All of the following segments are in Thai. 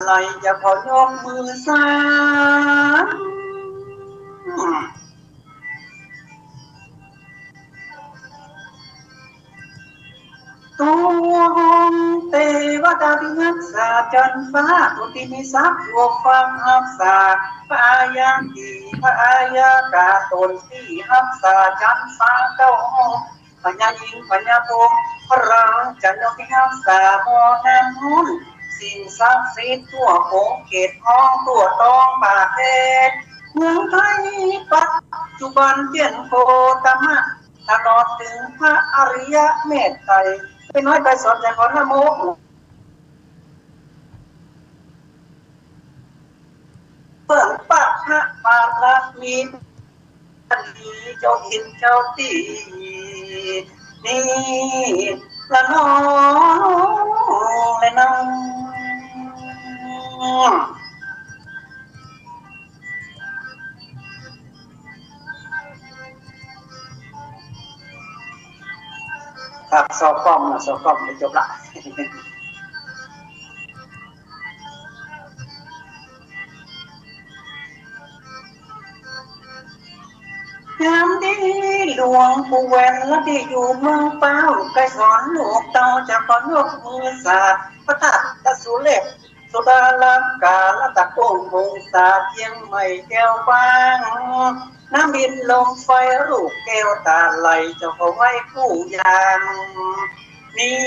ไหลจะขอยกมือสาตัวองเทวดาพิทักษาจันฟ้าตุติมิสักวกฟังหักษาพระอายาตีพระอายากาตนที่หักษาจันฟ้าเก้าปัญญาหญิงปัญญาพงพระรังจันยกิหักษาโมนำหุ่นสิ่งศักดิ์สิทธิ์ทั่วโขงเขตห้องตัวตองป่าเทศเมืองไทยปัจจุบันเตียนโคตมะตลอดถึงพระอริยเมตไตรเป็นน้อยไปสอนจากคนละโมกเปิดปากพระปาลักมีดีเจ้าหินเจ้าตีนี่ละน้องและน้องครับสอบกล้องนะสอบกล้องไม่จบละงามดีหลวงปู่แหวนและที่อยู่เมืองเป้าใครสอนลูกเต่าจะขอยกมือสาพระธาตุสุเล็กสุดาลังกาและตะโกนมงสาเพียงไม่แก้วฟังน้ำบินลมไฟลูกแก้วตาไหลจะขอไว้คู่ยางนี่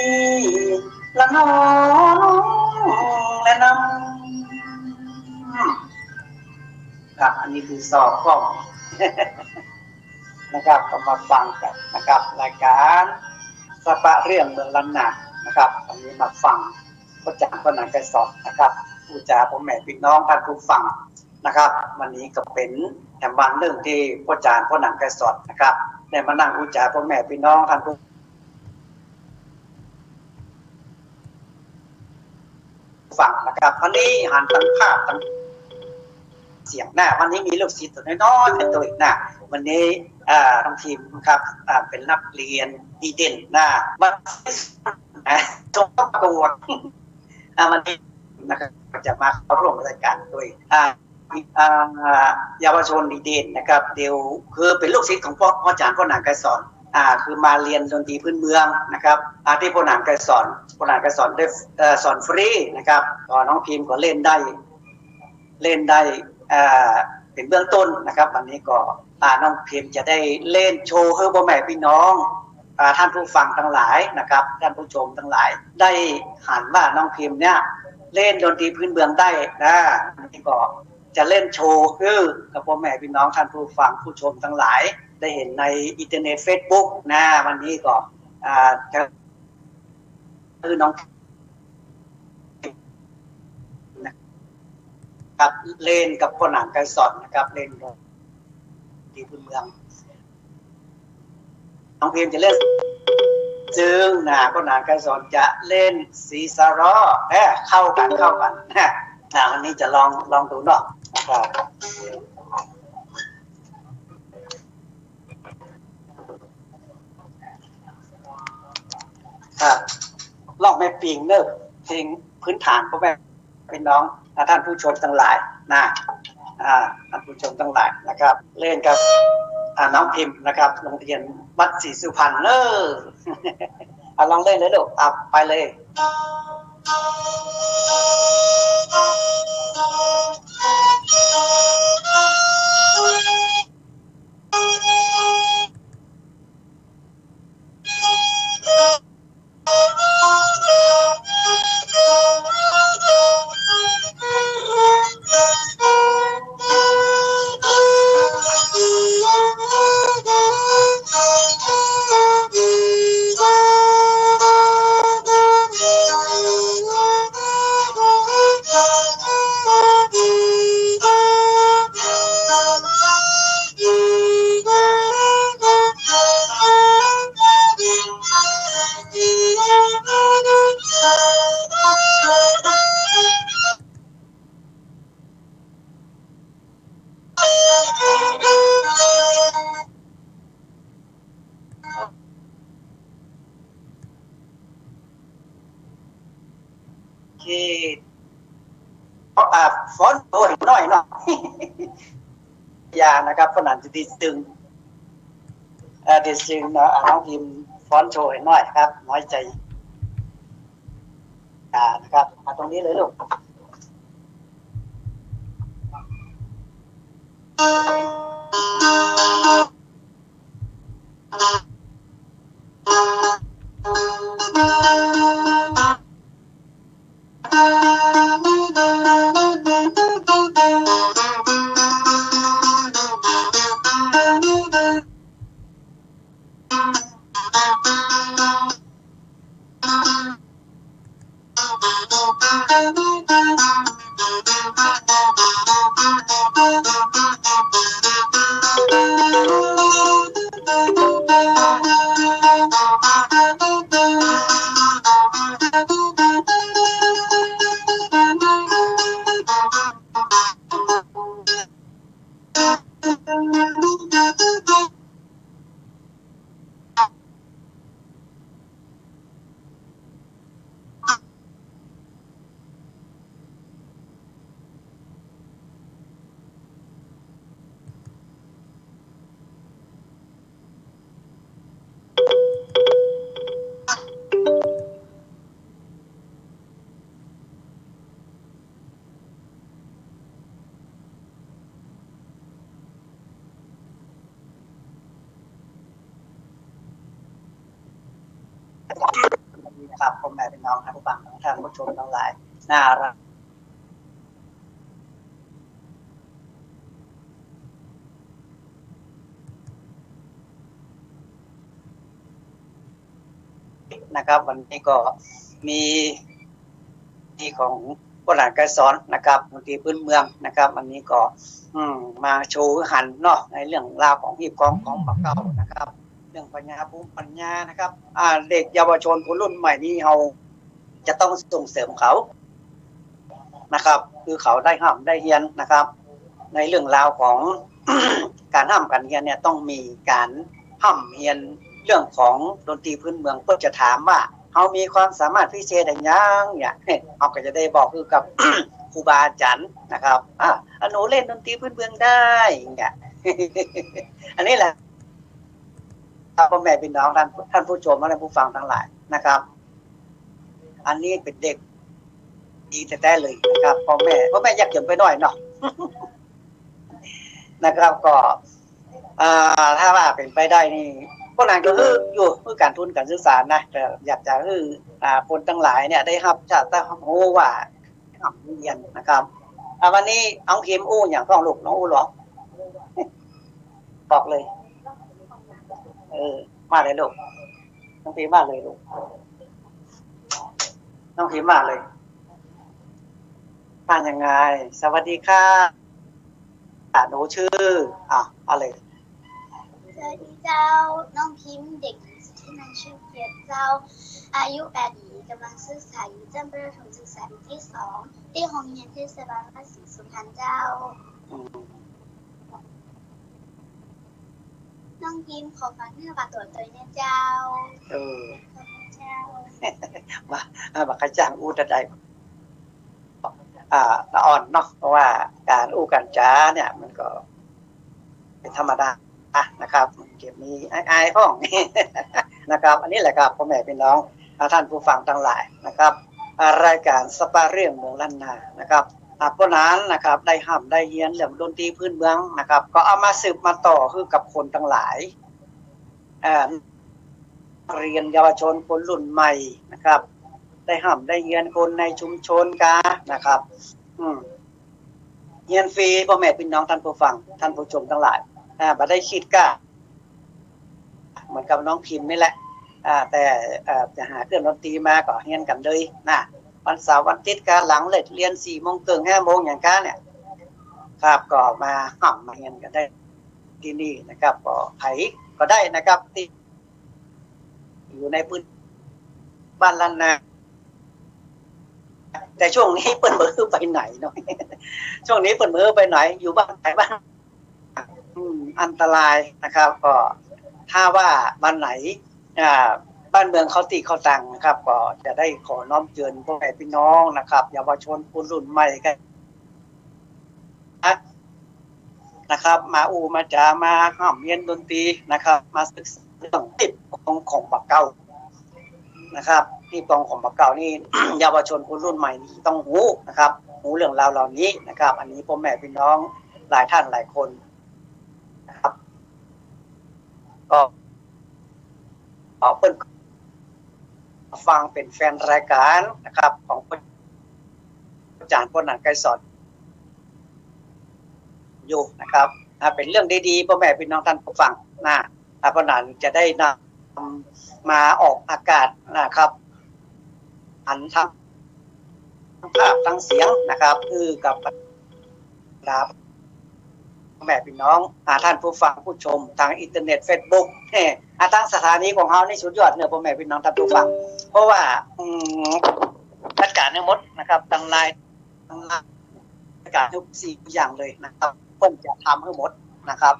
ละน้องและน้ำครับอันนี้คือสอบกล้องนะครับก็มาฟังกันนะครับรายการสปะเรื่องเมืองล้านนานะครับวันนี้มาฟังพระอาจารย์พระนางไกรสอนนะครับผู้จาพ่อแม่พี่น้องท่านผู้ฟังนะครับวันนี้ก็เป็นแถมบางเรื่องที่พระอาจารย์พระนางไกรสอนนะครับได้มานั่งผู้จาพ่อแม่พี่น้องท่านผู้ฟังนะครับวันนี้หันทั้งภาพทั้งเสียงหน้าวันนี้มีลูกศิษย์ตัวน้อยๆเป็นตัวอีกหน้าวันนี้ทั้งทีมครับเป็นนักเรียนดีเด่นหน้ามาจบประกวดวันนี้นะครับจะมาเข้าร่วมรายการด้วยเยาวชนดีเด่นนะครับเดี๋ยวคือเป็นลูกศิษย์ของพ่ออาจารย์พ่อนางไกรสอนคือมาเรียนดนตรีพื้นเมืองนะครับที่พ่อนางไกรสอนได้สอนฟรีนะครับก็น้องพิมพ์ก็เล่นได้เป็นเบื้องต้นนะครับวันนี้ก็น้องพิมพ์จะได้เล่นโชว์ให้พ่อแม่พี่น้องท่านผู้ฟังทั้งหลายนะครับท่านผู้ชมทั้งหลายได้หันว่าน้องพิมพ์เนี่ยเล่นดนตรีพื้นเมืองได้นะนี่ก็จะเล่นโชว์คือกับพ่อแม่พี่น้องท่านผู้ฟังผู้ชมทั้งหลายได้เห็นในอินเทอร์เน็ต Facebook นะวันนี้ก็จะคือน้องครับเล่นกับพ่อนางไกรสอนนะครับเล่นที่พื้นเมืองน้องพิมจะเล่นซึ่งพ่อนางไกรสอนจะเล่นซีซาร้อเข้ากันวันนี้จะลองดูเนาะนะครับลองแม่ปิงเนอะเพลงพื้นฐานพ่อแม่พี่น้องท่านผู้ชมทั้งหลายนะท่านผู้ชมทั้งหลายนะครับเล่นกับน้องพิมพ์นะครับโรงเรียนวัดศรีสุพรรณลองเล่นเลยลูกไปเลย ฟอนโอ้ยน้อยเนาะยานะครับขนาดที่ตึงที่ตึงนะน้องพิมพ์ฟอนโชว์น้อยครับน้อยใจนะครับมาตรงนี้เลยลูกครับผมแม่เป็นน้องท่านผู้ฟังท่านผู้ชมทั้งหลายน่ารักนะครับวันนี้ก็มีของโบราณการสอนนะครับดนตรีพื้นเมืองนะครับวันนี้ก็มาโชว์หันเนาะในเรื่องราวของฮีบกองของบักเก่านะครับเรื่องปัญญาภูมิปัญญานะครับเด็กเยาวชนคนรุ่นใหม่นี้เราจะต้องส่งเสริมเขานะครับคือเขาได้ห้ามได้เรียนนะครับในเรื่องราวของ การห้ามการเรียนเนี่ยต้องมีการห้ามเรียนเรื่องของดนตรีพื้นเมืองเพื่อจะถามว่าเขามีความสามารถพิเศษอะไรยังเนี่ยเขาก็จะได้บอกคือกับ ครูบาอาจารย์นะครับหนูเล่นดนตรีพื้นเมืองได้เนี่ย อันนี้แหละพ่อแม่พี่น้องท่านผู้ชมและผู้ฟังทั้งหลายนะครับอันนี้เป็นเด็กดีแต่เลยนะครับพ่อแม่อยากเก็บไปหน่อยเนาะ นะครับก็ถ้าว่าเป็นไปได้นี่พวกนั้นก็คืออยู่เพื่อการทุนการศึกษานะแต่อยากจะคือคนทั้งหลายเนี่ยได้รับจะได้รู้ว่าทำเรียนนะครับวันนี้น้องพิมพ์อู้อย่างต้องลูกน้องอู้หรอบอกเลยมาเลยลูกน้องพิมพ์มาเลยลูกน้องพิมพ์มาเลยมายังไงสวัสดีค่ะหนูชื่ออะไรสวัสดีเจ้าน้องพิมพ์เด็กหญิงสุธินันท์ชื่อเกียรติเจ้าอายุ8 ปีกำลังศึกษาอยู่ชั้นประถมศึกษาปีที่ 2ที่โรงเรียนเทศบาลภาษีสุพรรณเจ้าน้องพิมพ์ขอฟังเนื้อฝากตัวเนี่ยเจ้าขอบคุณเจ้าบักขจังอู้ตะไดละอ่อนเนาะเพราะว่าการอู้กันจ้าเนี่ยมันก็เป็นธรรมดานะครับเก็บมีอายข้องนะครับอันนี้แหละครับพ่อแม่พี่น้องท่านผู้ฟังทั้งหลายนะครับรายการสปาเรื่องเมืองล้านนานะครับเพราะนั้นนะครับได้ห้ามได้เรียนเรื่องดนตรีพื้นเมืองนะครับก็เอามาสืบมาต่อคือกับคนทั้งหลายเรียนเยาวชนคนรุ่นใหม่นะครับได้ห้ามได้เรียนคนในชุมชนกันนะครับเรียนฟรีพ่อแม่พี่น้องท่านผู้ฟังท่านผู้ชมทั้งหลายบ่ได้คิดก็เหมือนกับน้องพิมพ์นี่แหละแต่จะหาเครื่องดนตรีมาก็เรียนกันเลยนะวันเสาร์วันอาทิตย์การหลังเลิกเรียน4 โมงครึ่ง5 โมงอย่างกันเนี่ยครับก็มาห้ามมาเรียนกันได้ที่นี่นะครับก็ไผก็ได้นะครับที่อยู่ในพื้นบ้านล้านนาแต่ช่วงนี้เปิดมือไปไหนเนาะช่วงนี้เปิดมือไปไหนอยู่บ้านไหนบ้างอันตรายนะครับก็ถ้าว่าบ้านไหนบ้านเมืองเขาตีเขาตังนะครับก็จะได้ขอน้อมเชิญพ่อแม่พี่น้องนะครับเยาวชนคนรุ่นใหม่กัน นะครับมามาจามาห้ามเรียนดนตรีนะครับมาศึกษาเรื่องติดของบักเก่านะครับที่ตรงของบักเก่านี่ เยาวชนคนรุ่นใหม่นี่ต้องรู้นะครับรู้เรื่องราวเหล่านี้นะครับอันนี้พ่อแม่พี่น้องหลายท่านหลายคนนะครับก็เปิ้นฟังเป็นแฟนรายการนะครับของอาจารย์ปนัดไกรสอนอยู่นะครับเป็นเรื่องดีๆพ่อแม่พี่น้องท่านผู้ฟังนะปนัดจะได้นำมาออกอากาศนะครับอันทั้งภาพทั้งเสียงนะครับคือกับแม่พี่น้องท่านผู้ฟังผู้ชมทางอินเทอร์เน็ต Facebook ทางสถานีของเรานี่สุดยอดเนี่ยพ่อแม่พี่น้องท่านผู้ฟังเพราะว่าจัดการทั้งหมดนะครับตั้งรายการทุกสิ่งอย่างเลยนะครับเพิ่นจะทำให้หมดนะครับ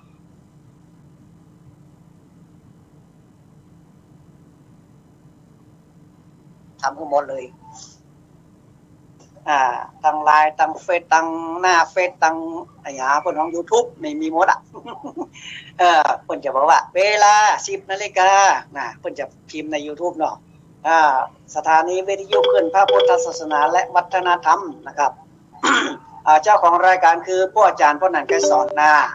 ทำให้หมดเลยตั้งไลน์ตั้งเฟซตั้งหน้าเฟซตั้งเพิ่นของ YouTube ไม่มีหมดเพิ่นจะบอกว่าเวลา 10 นาฬิกาเพิ่นจะพิมพ์ใน YouTube เนาะสถานีวิทยุคลื่นพระพุทธศาสนาและวัฒนธรรมนะครับเจ้าของรายการคือผู้อาจารย์ปนัดไกรสอน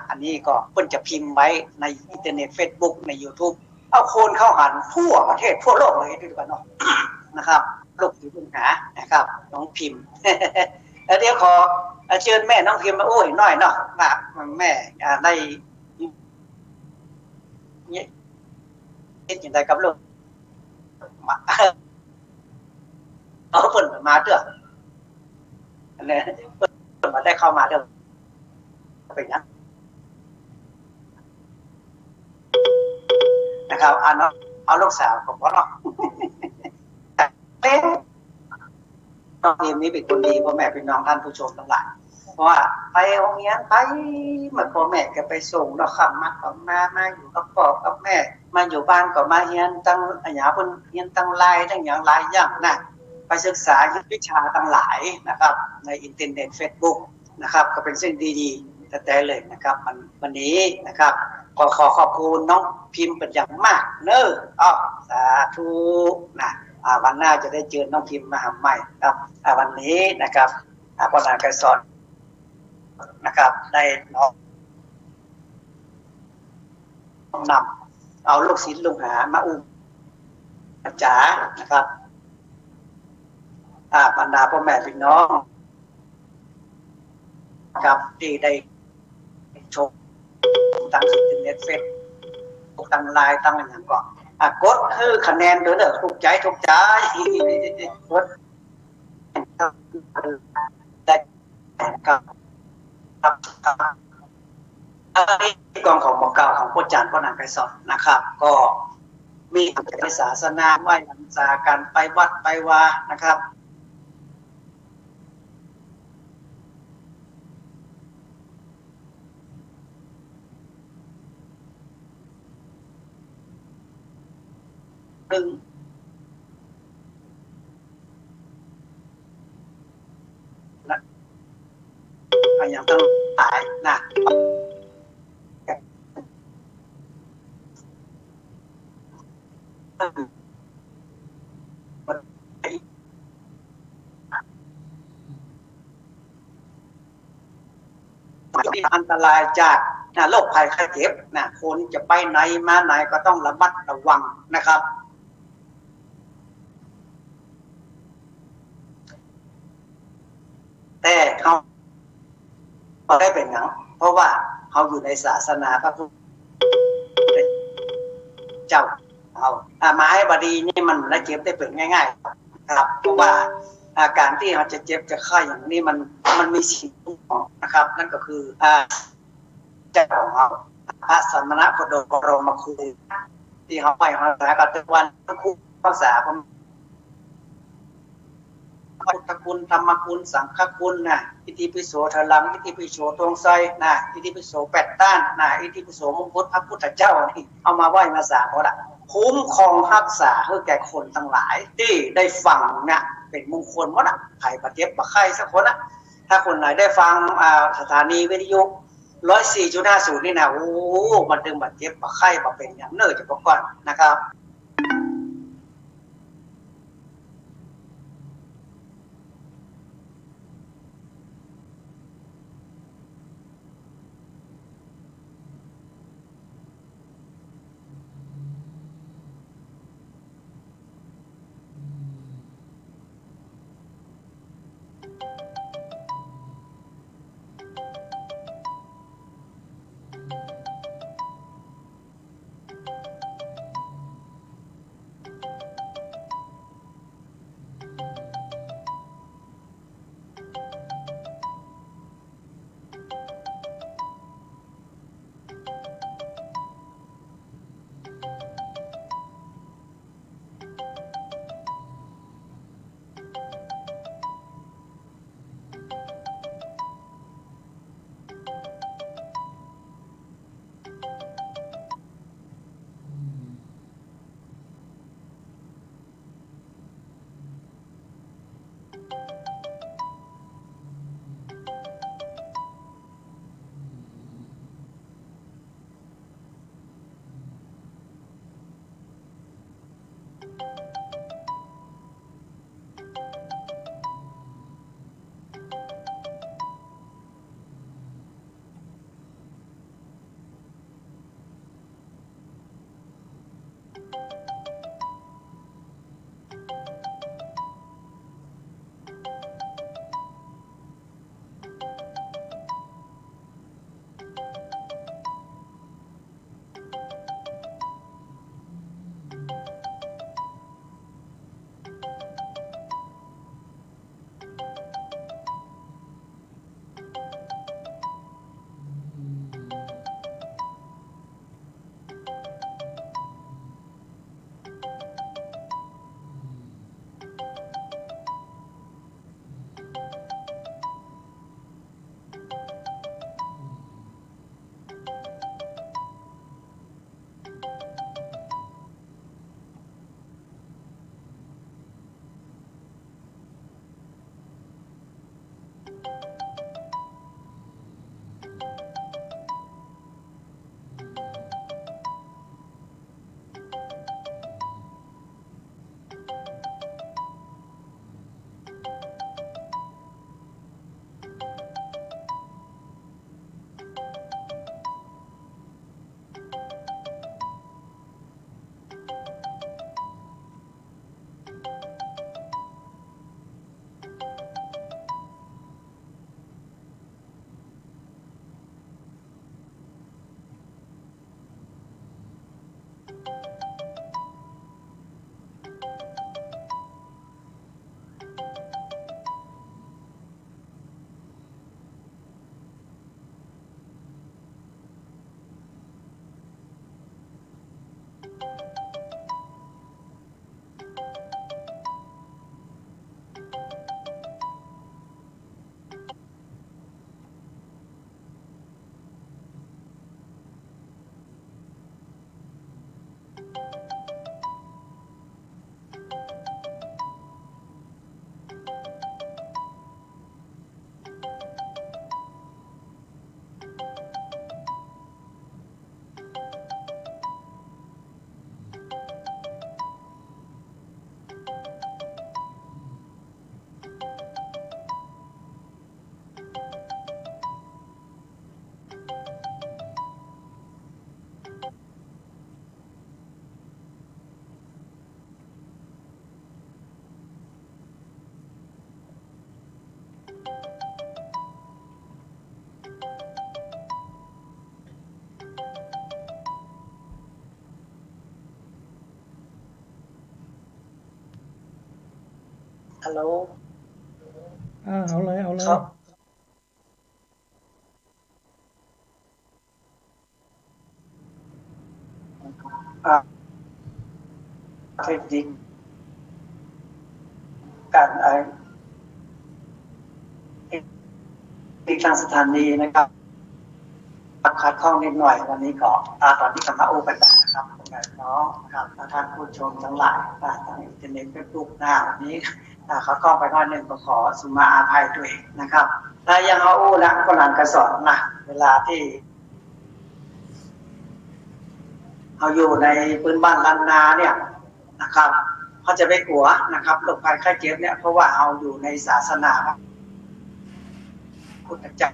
อันนี้ก็เพิ่นจะพิมพ์ไว้ในอินเทอร์เน็ต Facebook ใน YouTube เอาคนเข้าหันทั่วประเทศทั่วโลกเลยดีกว่าเนาะนะครับลูกศิษย์ลูกหานะครับน้องพิมพ์ แล้วเดี๋ยวขอเชิญแม่น้องพิมพ์มาอุ้ยหน่อยเนาะแม่ได้คิดอย่างไรกับลูกเอาเปิดมาเถอะเนี่ยเปิดมาได้เข้ามาเถอะเป็นยังนะครับเอาลูกสาวของพ่อเนาะน้องพิมนี้เป็นคนดีพ่อแม่พี่น้องท่านผู้ชมทั้งหลายเพราะว่าไปโรงเรียนไปเหมือนพ่อแม่ก็ไปส่งเราขับมาอยู่กับพ่อกับแม่มาอยู่บ้านก็มาเรียนตั้งเพิ่นเรียนตั้งหลายทั้งอย่างหลายอย่างนะไปศึกษาวิชาตั้งหลายนะครับในอินเทอร์เน็ต Facebook นะครับก็เป็นสิ่งดีๆแต่เลยนะครับวันนี้นะครับขอขอบคุณน้องพิมพ์เป็นอย่างมากเน้อสาธุนะวันหน้าจะได้เจอน้องพิมพ์มาหาใหม่ครับวันนี้นะครับปนัดไกรสอนนะครับได้น้องนำเอาลูกศิษย์ลูกหามาจ๋านะครับบรรดาพ่อแม่พี่น้องครับที่ได้ชมทางอินเทอร์เน็ตเฟซบุ๊กทางไลน์ทางอะไรอย่างก่อนกดคือคะแนนเด้อถูกใจกดได้ครับกองของบอกเก่าของพระอาจารย์ปนัดไกรสอนนะครับก็มีศาสนาไหว้พรรษาการไปวัดไปวานะครับอย่างทั้งหลายนะมีอันตรายจากโรคภัยไข้เจ็บคนจะไปไหนมาไหนก็ต้องระมัดระวังนะครับแต่เขาได้เป็นอย่างเพราะว่าเขาอยู่ในศาสนาพระพุทธเจ้าเอามาให้บดีนี่มันได้เจ็บได้เป็นง่ายๆครับเพราะว่าอาการที่เขาจะเจ็บจะไข้อย่างนี้มันมีสิ่งนะครับนั่นก็คือเจ้าของเราพระสมณโคดมบรมครูที่เขาไปภาษากับทุกวันครูภาษาพุทธคุณธรรมคุณสังฆคุณอิติปิโสทลังอิติปิโสตรงไซอิติปิโสแปดต้านอิติปิโสมงคลพระพุทธเจ้านี่เอามาไหว้มาสาเขาละคุ้มครองรักษาให้แก่คนทั้งหลายที่ได้ฟังเป็นมงคลหมดใครประเจ็บประไข้สักคนถ้าคนไหนได้ฟังสถานีวิทยุ 104.50 นี่นะโอ้มันดึงบาดเจ็บบ่ไข้บ่เป็นอย่างเนิ่นจะบ่ก่อนนะครับฮัลโหลเอาเลยครับเทคนิคการทางสถานีนะครับคัดข้องนิดหน่อยวันนี้ก็ตอนที่กลับมาโอกันได้นะครับน้องครับท่านผู้ชมทั้งหลายทางอินเทอร์เน็ตเฟซบุ๊กวันนี้คัดข้องไปน้อยหนึ่งก็ขอสุมาอาภัยด้วยนะครับ อย่างเอาอู้นะคนนั้นก็สอนนะเวลาที่เขาอยู่ในพื้นบ้านล้านนาเนี่ยนะครับเขาจะไม่กลัวนะครับโรคภัยไข้เจ็บเนี่ยเพราะว่าเอาอยู่ในศาสนาพุทธเจ้า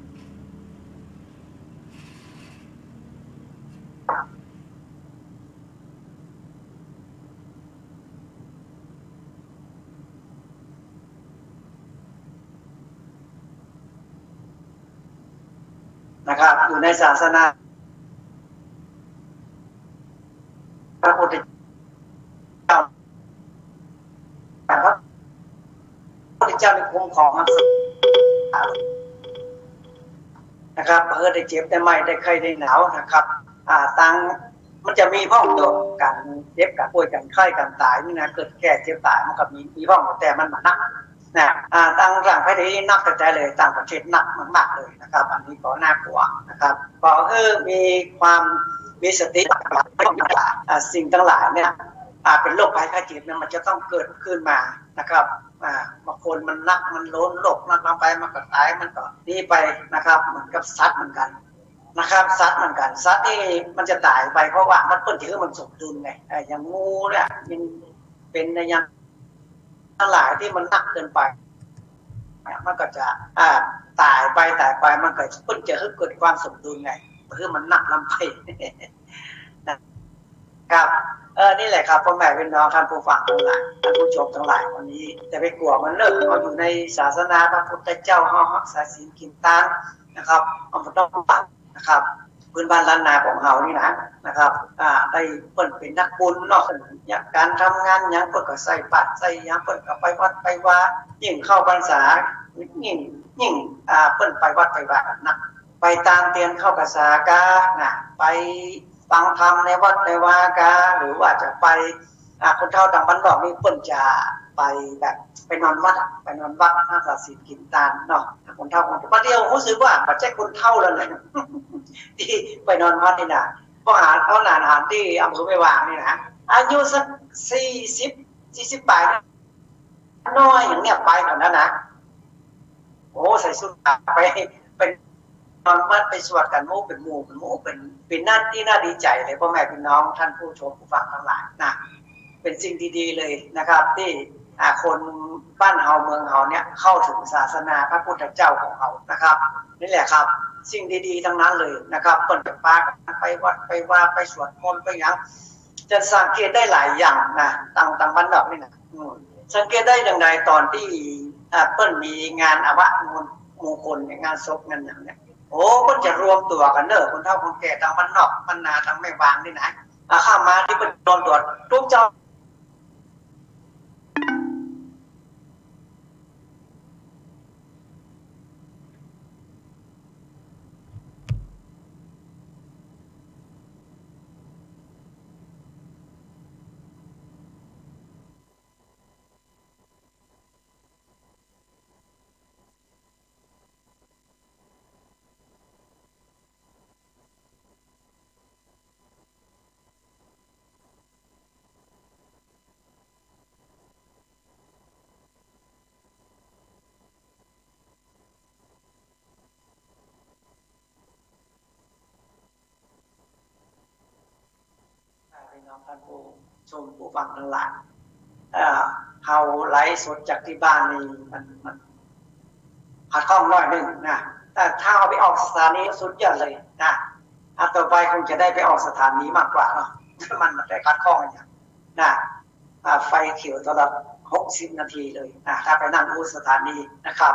นะครับอยู่ในศาสนาพระพุทธเจ้าพระพุทธเจ้าในคุ้มครองนะครับเพื่อได้เจ็บได้ไม่ได้ไข้ได้หนาวนะครับตั้งมันจะมีพ้องตัวกันเจ็บกันป่วยกันไข้กันตายนี่นะเกิดแก่เจ็บตายมันก็มีพ้องแต่มันมานักนะตั้งร่างให้ได้นักแต่ใจเลยต่างประเทศนักมากๆเลยนะครับอันนี้ก็น่ากลัวนะครับก็มีความมีสติสิ่งทั้งหลายเนี่ยเป็นโรคภัยไข้เจ็บเนี่ยมันจะต้องเกิดขึ้นมานะครับบางคนมันนักมันล้นโรคนักมาไปมันก็ตายมันก็นี่ไปนะครับเหมือนกับสัตว์เหมือนกันนะครับสัตว์เหมือนกันสัตว์นี่มันจะตายไปเพราะว่ามันเป็นที่มันสมดุลไงอย่างงูเนี่ยมันเป็นอย่างทั้งหลายที่มันนักเกินไปมันก็จะตายไปมันก็เพิ่งจะเกิดความสมดุลไงคือมันหนักลำไปนะครับนี่แหละครับพ่อแม่พี่น้องท่านผู้ฟังทั้งหลายท่านผู้ชมทั้งหลายวันนี้จะไปกลัวมันเลิกเราอยู่ในศาสนาพระพุทธเจ้าห้องรักษาศีลกินทานนะครับเอามาต้องปัดนะครับพื้นบ้านล้านนาของเรานี่นะครับได้เปิดเป็นนักบุญเนาะอย่างการทำงานยังเปิดก็ใส่ปัดใส่ยังเปิดก็ไปวัดไปว่ายิ่งเข้าพรรษายิ่งเปิดไปวัดไปว่านะไปตามเตียนเข้าภาษากานะไปฟังธรรมในวัดในวากาหรือว่าจะไปคนเฒ่าต่างบ้านบอกนี่เปิ้นจะไปแบบไปนอนวัดรักษาศีลกินทานเนาะคนเฒ่าคนประเดี๋ยวรู้สึกว่าปัจจัยคนเฒ่าแล้วนะที่ไปนอนวัดนี่นะเพราะเขาหลานที่อำเภอไม่วางนี่นะอายุสัก40ปลายน้อยอย่างเนี้ยไปแบบนั้นนะโอ้ใส่ชุดไปนอนวัดไปสวดกันเป็นหมู่เป็นน่าที่น่าดีใจเลยพ่อแม่พี่น้องท่านผู้ชมผู้ฟังทั้งหลายนะเป็นสิ่งดีๆเลยนะครับที่คนบ้านเฮาเมืองเฮาเนี่ยเข้าถึงศาสนาพระพุทธเจ้าของเรานะครับนี่แหละครับสิ่งดีๆทั้งนั้นเลยนะครับเปิดปากไปวัดไปว่าไปสวดมนต์ไปอย่างจะสังเกตได้หลายอย่างนะต่างบ้านนอกนี่นะสังเกตได้อย่างไรตอนที่เปิ้ลมีงานอวมงคลงานศพงานอย่างเนี้ยโอ้ก็จะรวมตัวกันเนอะคนเฒ่าคนแก่ทางบ้านนอกบ้านนาทางแม่วางนี่นะข้ามาที่เป็นโดนตรวจทุกเจ้าพี่น้องท่านผู้ชมผู้ฟังทั้งหลายเฮาไลฟ์สดจากที่บ้านนี่มันขัดข้องน้อยนึงนะแต่ถ้าเอาไปออกสถานีสุดยอดเลยนะต่อไปคงจะได้ไปออกสถานีมากกว่าเนาะมันได้ขัดข้องอย่างนะไฟเขียวตลอด60 นาทีเลยนะถ้าไปนั่งอู้สถานีนะครับ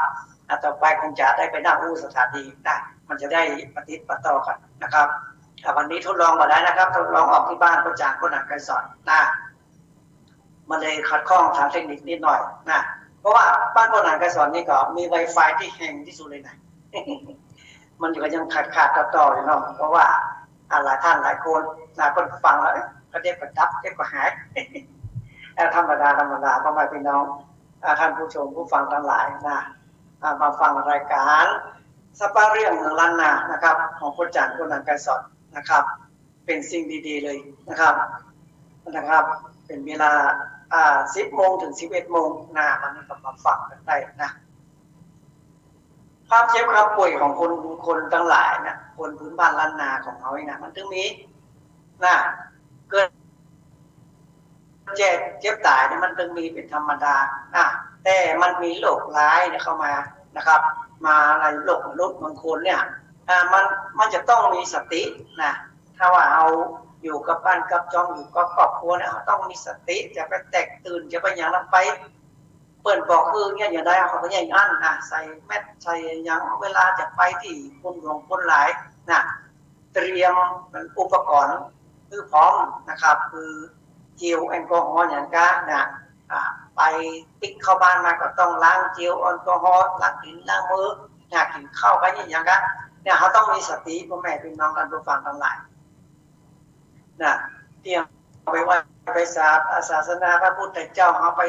ต่อไปคงจะได้ไปนั่งอู้สถานีนะมันจะได้ปฏิบัติต่อกันนะครับวันนี้ทดลองมาได้นะครับทดลองออกที่บ้านประจานคนอ่านการสอนนะมันเลยขัดข้องทางเทคนิคนิดหน่อยนะเพราะว่าบ้านคนอ่านการสอนนี่ก็มี Wi-Fi ที่แห้งที่สุดเลยนะ มันก็ยังขาดต่ออยู่เนาะเพราะว่าหลายท่านหลายคนคนฟังแล้วก็ได้ประดับได้ก็หายธรรมดาพ่อแม่พี่น้องท่านผู้ชมผู้ฟังทั้งหลายนะมาฟังรายการสปาเรื่องเมืองล้านนานะครับของพระอาจารย์คนอ่านการสอนนะครับเป็นสิ่งดีๆเลยนะครับเป็นเวลา10 โมงถึง 11 โมงมันก็มาฟังกันได้นะ ความเจ็บความป่วยของคนทั้งหลายนะคนพื้นบ้านล้านนาของเขาเนี่ยมันถึงมีนะเกิดเจ็บตายเนี่ยมันถึงมีเป็นธรรมดาแต่มันมีโรคร้ายเนี่ยเข้ามานะครับมาในโรคมนุษย์บางคนเนี่ยมันจะต้องมีสตินะถ้าว่าเอาอยู่กับบ้านกับจองอยู่กับครอบครัวเนี่ยต้องมีสติจะไปแตกตื่นจะไปอย่างนั้นไปเปิดบอกคือเนี่ยอย่างใดเขาก็อย่างนั้นใส่แมสใส่อย่างเวลาจะไปที่คนหลายนะเตรียมอุปกรณ์คือพร้อมนะครับคือเจลแอลกอฮอล์อย่างกันนะไปปิดเข้าบ้านมาก็ต้องล้างเจลแอลกอฮอล์ล้างตีนล้างมืออยากกินข้าวไปอย่างกันเนี่ยเขาต้องมีสติพ่อแม่พี่น้องกันผู้ฟังทั้งหลายนะเตรียมไปว่าไปศาสนาพระพุทธเจ้าเขาไป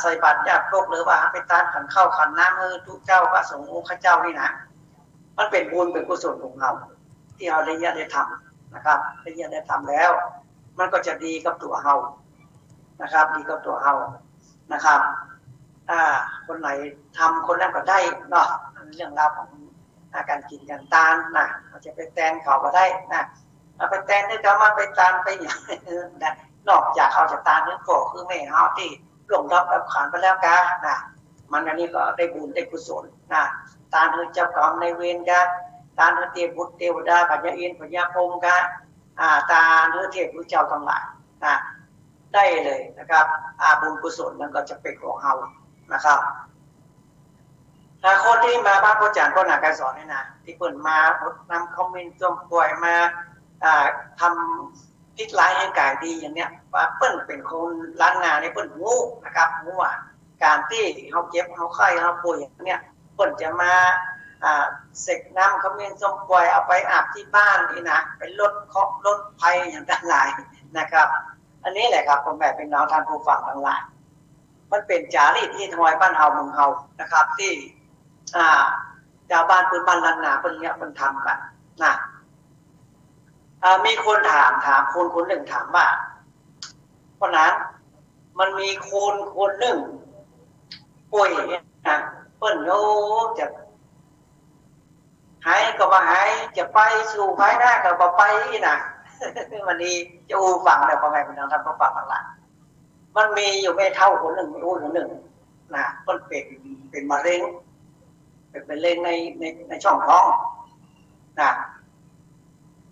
ใส่บาตรญาติโยมหรือว่าไปตานขันข้าวขันน้ำให้ทุกเจ้าพระสงฆ์องค์ข้าเจ้านี่นะมันเป็นบุญเป็นกุศลของเราที่เราได้ทำนะครับได้ทำแล้วมันก็จะดีกับตัวเรานะครับดีกับตัวเรานะครับคนไหนทำคนนั้นก็ได้เนาะเรื่องราวของการกินการตานนะเราจะไปแตนเขาก็ได้นะไปแตนนี่ก็มาไปตานไปอย่างนั้นนอกจากเขาจะตานนึกโกคือไม่เอาที่หลงรับกับขันไปแล้วกันนะมันอันนี้ก็ได้บุญได้กุศลนะตานเจ้ากรรมในเวรกันตานเทพบุตรเทวดาปัญญาอินปัญญาพรหมกันตานเทพผู้เจ้าทั้งหลายนะได้เลยนะครับบุญกุศลมันก็จะเป็นของเรานะครับคนที่มาบ้านพระอาจารย์ก็หนักการสอนนี่นะที่เปิดมานำคอมเมนต์จมป่วยมาทำพิษร้ายให้กายดีอย่างเนี้ยว่าเปิ้ลเป็นคนล้านนาในเปิ้ลงูนะครับงูการที่เขาเจ็บเขาไข้เขาป่วยอย่างเนี้ยเปิ้ลจะมาเสกน้ำคอมเมนต์จมป่วยเอาไปอาบที่บ้านนี่นะไปลดเคราะห์ลดภัยอย่างต่างหลายนะครับอันนี้แหละครับผมแบบเป็นน้องท่านผู้ฟังทั้งหลายมันเป็นจารีตที่ทอยบ้านเฮาเมืองเฮานะครับที่ชาวบ้านพื้นบ้านล้านนาเพิ่นเนี้ยเพิ่นทำกันนะมีคนถามคนหนึ่งถามว่าเพราะนั้นมันมีคนหนึ่งป่วยเนี่ยนะเพิ่นโยจะหายก็ว่าหายจะไปสู่ภายหน้าก็บ่ไปนะวันนี้จะอูฟังแล้วพ่อแม่พี่น้องท่านผู้ฟังทั้งหลายมันมีอยู่แม่เฒ่าคนหนึ่งมีคนหนึ่งนะเพิ่นเป็นมะเร็งเป็นเร็งในช่องท้องนะ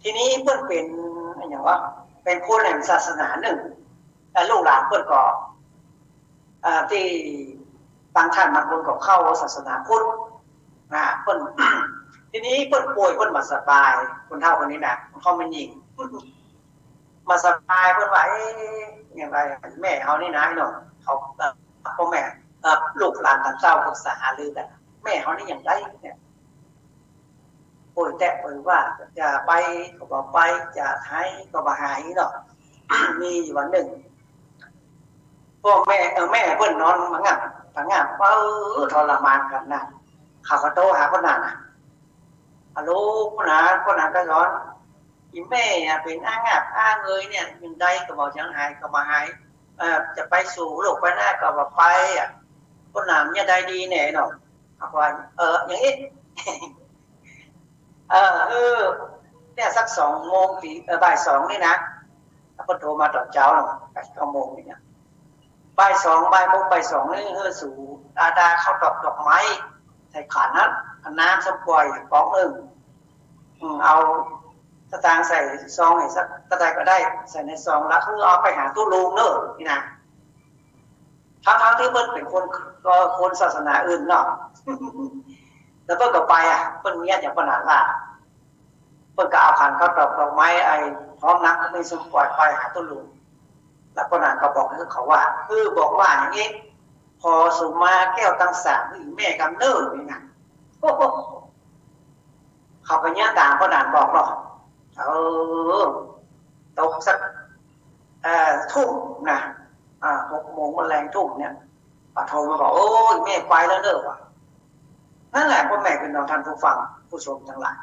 ทีนี้เพื่อนเป็นอย่างว่าเป็นคนแห่งศาสนาหนึ่งแต่ลูกหลานเพื่อนก็ที่บางท่านบางคนก็เข้าศาสนาพุทธเพื่อน ทีนี้เพื่อนป่วยเพื่อนมาสบายคนเฒ่าคนนี้นะเขาไม่ยิงมาสบายเพื่อนว่าอย่างไรแม่เขานี่นะไอ้หนุ่มเขาพ่อแม่ลูกหลานต่างเจ้าปรึกษาหารือกันแม่เขานี่อย่างไรเนี่ยป่วยแต่ป่วยว่าจะไปก็บอกไปจะหายก็บอกหายเนาะ มีอยู่วันหนึ่งพ่อแม่แม่เพิ่นนอนมางับทรมานกันนะเขาก็โทรหาคนนั้นนะฮัลโหลคนนั้นก็ร้อนอีแม่เป็นงับเงยเนี่ยยังได้ก็บอกยังหายก็บอกหายจะไปสู่โลกไปหน้าก็บอกไปคนนั้นเนี่ยได้ดีแน่เนาะเขาว่าอย่างนี้ เนี่ยสัก2 โมงบ่าย 2นี่นะก็โทรมาตอนเช้าหน่อย9 โมงนี่นะบ่าย 2นี่สู่ดาเข้าดอกไม้ใส่ขันนั้นน้ำสักปล่อยป๋องนึงเอาตะตางใส่ซองให้สักตะไดก็ได้ใส่ในซองแล้วคือเอาไปหาตู้ลุงเนอะนี่นะทั้งที่เพิ่นเป็นคนศาสนาอื่นเนาะ แล้วเพิ่นก็ไปเพิ่นเมียอย่างขนาดว่าเพิ่นก็เอาขันเข้าดอกไม้พร้อมน้ำก็ไม่สมปล่อยไปหาต้นลุงแล้วคนนั้นก็บอกให้เขาว่าบอกว่าอย่างนี้พอสุมาแก้วตั้งสามแม่กำเนิดนี่นะเขาไปเนี่ยตามคนนั้นบอกหรอกตกสักทุ่มนะ6 โมงแรงทุ่มเนี่ยโทรมาบอกโอ้ยแม่ไปแล้วเด้อว่ะนั่นแหละพ่อแม่พี่น้องท่านผู้ฟังผู้ชมทั้งหลาย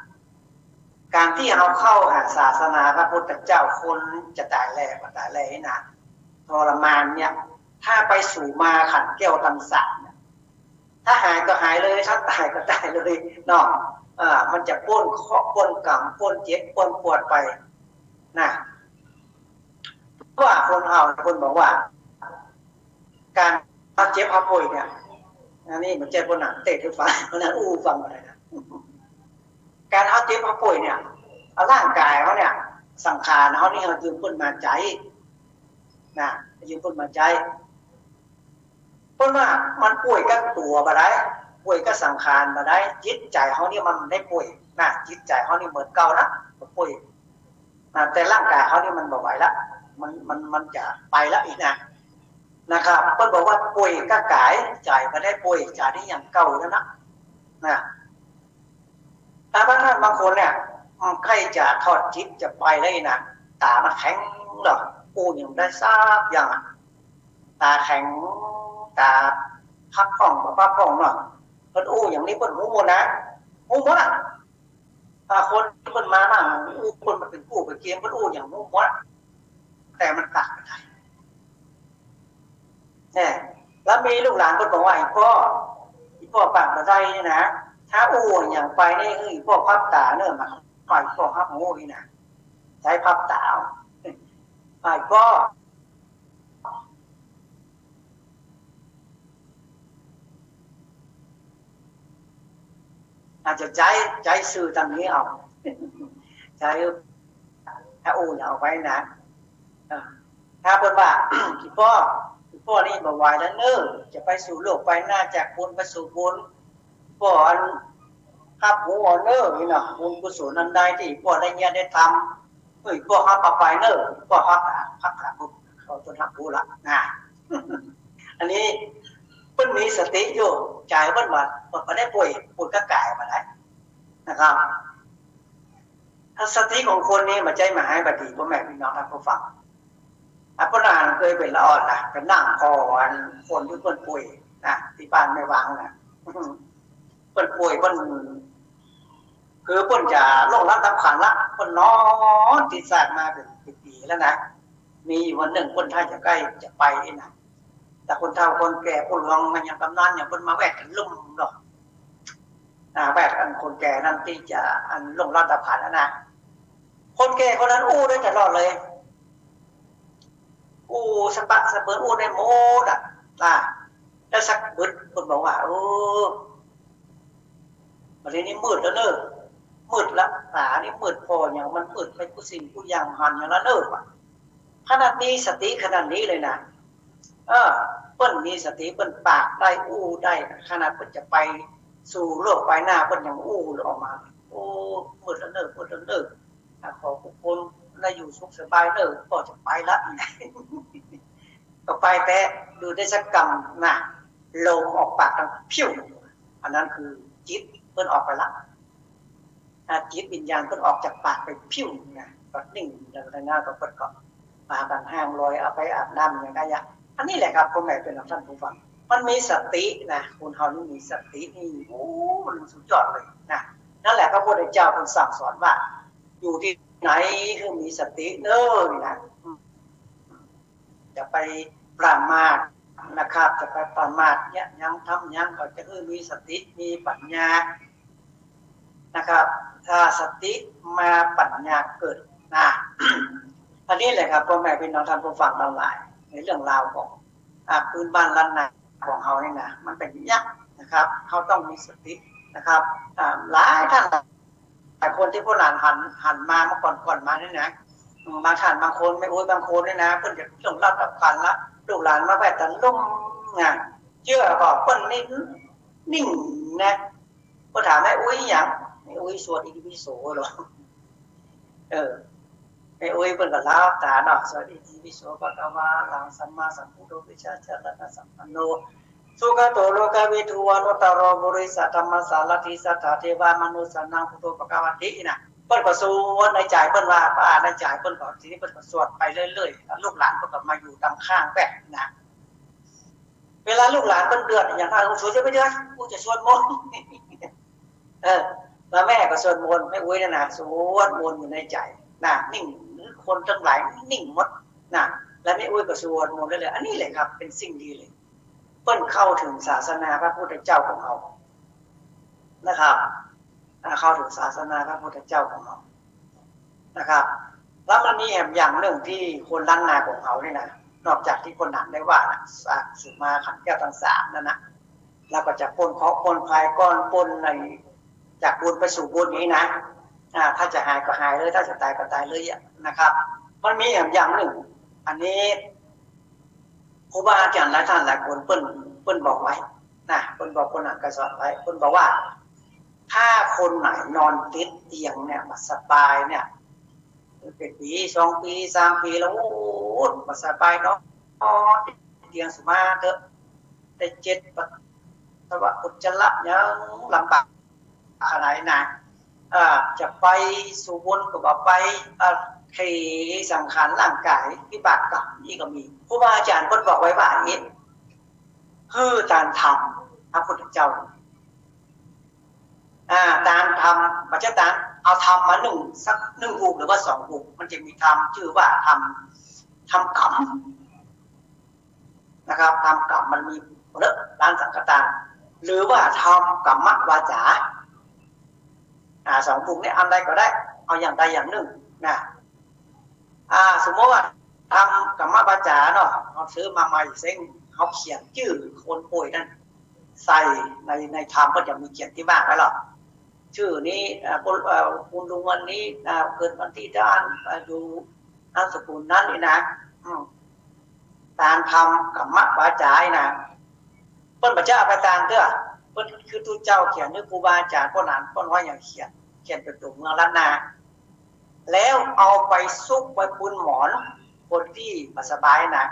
การที่เราเข้าหาศาสนาพระพุทธเจ้าคนจะตายแล้วนะทรมานเนี่ยถ้าไปสู่มาขันแก้วตันสัตว์ ถ้าหายก็หายเลยถ้าตายก็ตายเลยเนาะมันจะป้นเคาะป้นกรรมป้นเจ็บป้นปวดไปนะเพราะว่าคนบอกว่าการเอาเจ็บเอาป่วยเนี่ยอันนี้มันเจ็บบนหนังเตะที่ฟังเพราะนั้นฟังอะไรนะการเอาเจ็บเอาป่วยเนี่ยเอาร่างกายเขาเนี่ยสังขารเขานี่เขายืมพ้นมาใจนะยืมพ้นมาใจเพราะว่ามันป่วยกับตัวมาได้ป่วยกับสังขารมาได้จิตใจเขานี่มันได้ป่วยนะจิตใจเขานี่เหมือนเก่าละป่วยนะแต่ร่างกายเขานี่มันบ่ไหวละมันจะไปละอีกนะครับเพิ่นบอกว่าป่วยก็กายใจมาได้ป่วยใจนี่อย่างเก่าแล้วนะแต่บางท่านบางคนเนี่ยใกล้จะทอดจิตจะไปเลยนะตามันแข็งหรออย่างได้ทราบอย่างตาแข็งตาพักผ่องเนาะเพิ่นอย่างนี้เพิ่นหูหมดนะหูหมดคนที่เพิ่นมาบ้างคนมันเป็นผู้ไปเกมเพิ่นอย่างหูหมดแต่มันตัดไม่ได้เนี่ยแล้วมีลูกหลานเพิ่นบอกว่าอีพ่อปากมาได้นี่นะถ้าอย่างไปนี่คือพ่อพับตาเนิ่นมาปล่อยพ่อพับหูนี่นะใช้พับตาปล่อยพ่ออาจจะใจสื่อตามนี้เอาใจถ้าอย่าเอาไว้นะถ้าเพิ่นว่าพ่อนี่บ่ไหวแล้วเน้อจะไปสู่โลกไปหน้าจากบุญไปสู่บุญพ่ออันฮับหัวเน้อนี่เนาะบุญกุศลนั้นใดที่พ่อได้เนี่ยได้ทำพ่อฮับไปเน้อพ่อฮับบุญเขาจนฮับบุญละอันนี้เพิ่นมีสติอยู่ใจเพิ่นว่าบ่ได้ป่วยก็กายมาได้นะครับถ้าสติของคนนี้มันใจหมายบัดนี้พ่อแม่พี่น้องท่านผู้ฟังพระนางเคยเป็นละอ่อนนะเป็นนั่งคอคนที่เพิ่นป่วยนะที่บ้านไม่วางนะเพิ่นป่วยเพิ่นคือเพิ่นจะลงรับตามขันละเพิ่นนอนติดสากมาเป็นปีแล้วนะมีวันหนึ่งคนไทยจะใกล้จะไปนี่นะแต่คนเฒ่าคนแก่คนหลวงมันยังกำนันอย่างเพิ่นมาแวกกันลุ่มหรอกแวกกันคนแก่นั่นที่จะลงรับตามขันนะคนแก่คนนั้นได้ตลอดเลยสะบัดสะเบิดได้หมดแล้วสักบึดคนบอกว่าวันนี้มืดแล้วเนอะมืดละตานี่มืดพออย่างมันมืดไปผู้สิ่งผู้อย่างหันอย่างละเนอะขนาดนี้สติขนาดนี้เลยนะเปิ้นมีสติเปิ้นปากได้ได้ขนาดเปิ้นจะไปสู่โลกไปหน้าเปิ้นยังออกมามืดแล้วเนอะมืดแล้วเนอะขอทุกคนได้อยู่สุขสบายเนอะก็จะไปละก็ไปแต่ดูได้สักกรรมนะลมออกปากทางผิวอันนั้นคือจิตเพิ่นออกไปละจิตวิญญาณเพิ่นออกจากปากไปผิวนะก็นิ่งแล้วก็หน้าก็เปิดก่อนมาบางห้างลอยเอาไปอาบน้ำอย่างไรอันนี้แหละครับพ่อแม่เป็นท่านผู้ฟังมันมีสตินะคนเฮานี่มีสตินี่มันสุดยอดเลยนะนั่นแหละพระพุทธเจ้าเพิ่นสั่งสอนว่าอยู่ที่ไหนคือมีสติเด้อนี่นะจะไปประมาทนะครับจะไปประมาทเนี่ยยังทำยังก็จะมีสติมีปัญญานะครับถ้าสติมาปัญญาเกิดอันนี้แหละครับพ่อแม่พี่น้องท่านผู้ฟังทั้งหลายในเรื่องราวของพื้นบ้านล้านนาของเขาเนี่ยนะมันเป็นอย่างนี้นะครับเขาต้องมีสตินะครับหลายท่านหลายคนที่พวกหลานหันมาเมื่อก่อนมาเนี่ยนะบางท่านบางคนไม่บางคนเนี่ยนะเพิ่นจะต้องรับขันละลูกหลานมาแวดกันลุ่มเชื่อก็เพิ่นนิ่งนะก็ถามแม่อย่างสวดอิติปิโสหรอไอ้เพิ่นก็ลาตาเนาะสวดอิติปิโสภะคะวะอะระหังสัมมาสัมพุทโธวิชชาจารณะสัมปันโนสุขโตโลกวิทูวานุตตโรบุริสธรรมสารถิสัทธาเทวามนุสนังพุทโธภควตินะเพิ่นก็สวดในใจเพิ่นว่าในใจเพิ่นก็ทีนี้เพิ่นก็สวดไปเรื่อยๆลูกหลานเพิ่นก็มาอยู่ตามข้างแบบนะเวลาลูกหลานเพิ่นเดือดอย่างไรสวดจะไปเดือดกูจะสวดมนต์แล้วแม่ก็สวดมนต์ไม่อุ้ยนะสวดมนต์อยู่ในใจนิ่งคนทั้งหลายนิ่งหมดแล้วไม่อุ้ยก็สวดมนต์ได้เลยอันนี้แหละครับเป็นสิ่งดีเลย เปิ้นเข้าถึงศาสนาพระพุทธเจ้าของเรานะครับเข้าถึงศาสนาพระพุทธเจ้าของเรานะครับแล้วมันมีแห่งอย่างหนึ่งที่คนล้านนาของเขาเนี่ยนะนอกจากที่คนนั้นได้ว่านะสุมาขันแก้วทั้งสามนั่นนะเราก็จะปนเคาะปนพายก้อนปนในจากบุญไปสู่บุญนี้นะถ้าจะหายก็หายเลยถ้าจะตายก็ตายเลยนะครับมันมีอย่างหนึ่งอันนี้ครูบาอาจารย์หลายท่านหลายคนเปิ้นบอกไว้นะเปิ้นบอกคนอ่านกระสอนไว้เปิ้นบอกว่าถ้าคนไหนนอนติดเตียงเนี่ยมาสบายเนี่ยเป็นปี2 ปี3 ปีแล้วโอ้มาสบายเนาะเตียงสมาเถอะได้7ปัสสาวะอุจจาระยังลำบากอะไรนะจะไปสู่บุญก็บอกไปขี่สังขารร่างกายวิบากกรรมนี่ก็มีครูบาอาจารย์เพิ่นบอกไว้ว่าอย่างนี้คือการทำพระพุทธเจ้าการทำปัจจัยการเอาทำมาสัก1 บุกหรือว่า2 บุกมันจะมีทำชื่อว่าทำกรรมนะครับทำกรรมมันมีเรื่องด้านสังคตาหรือว่าทำกรรมวาจา2 บุกนี้อันใดก็ได้เอาอย่างใดอย่างหนึ่งนะสมมติว่าทำกรรมวาจาเนาะเขาซื้อมาใหม่เซ้งเขาเขียนชื่อคนป่วยนั่นใส่ในธรรมก็จะมีเขียนที่บ้านไว้หรอกชื่อนี้คุณลุงวันนี้เกิดวันที่ด้านดูนามสกุลนั้นนี่นะการทำกรรมวาจานะเปิ้นพระเจ้าประทานเด้อเปิ้นคือตู้เจ้าเขียนด้วยครูบาอาจารย์คนนั้นเปิ้นว่าอย่างเขียนเป็นตัวเมืองล้านนาแล้วเอาไปซุกไว้บนหมอนคนที่ไม่สบายนะ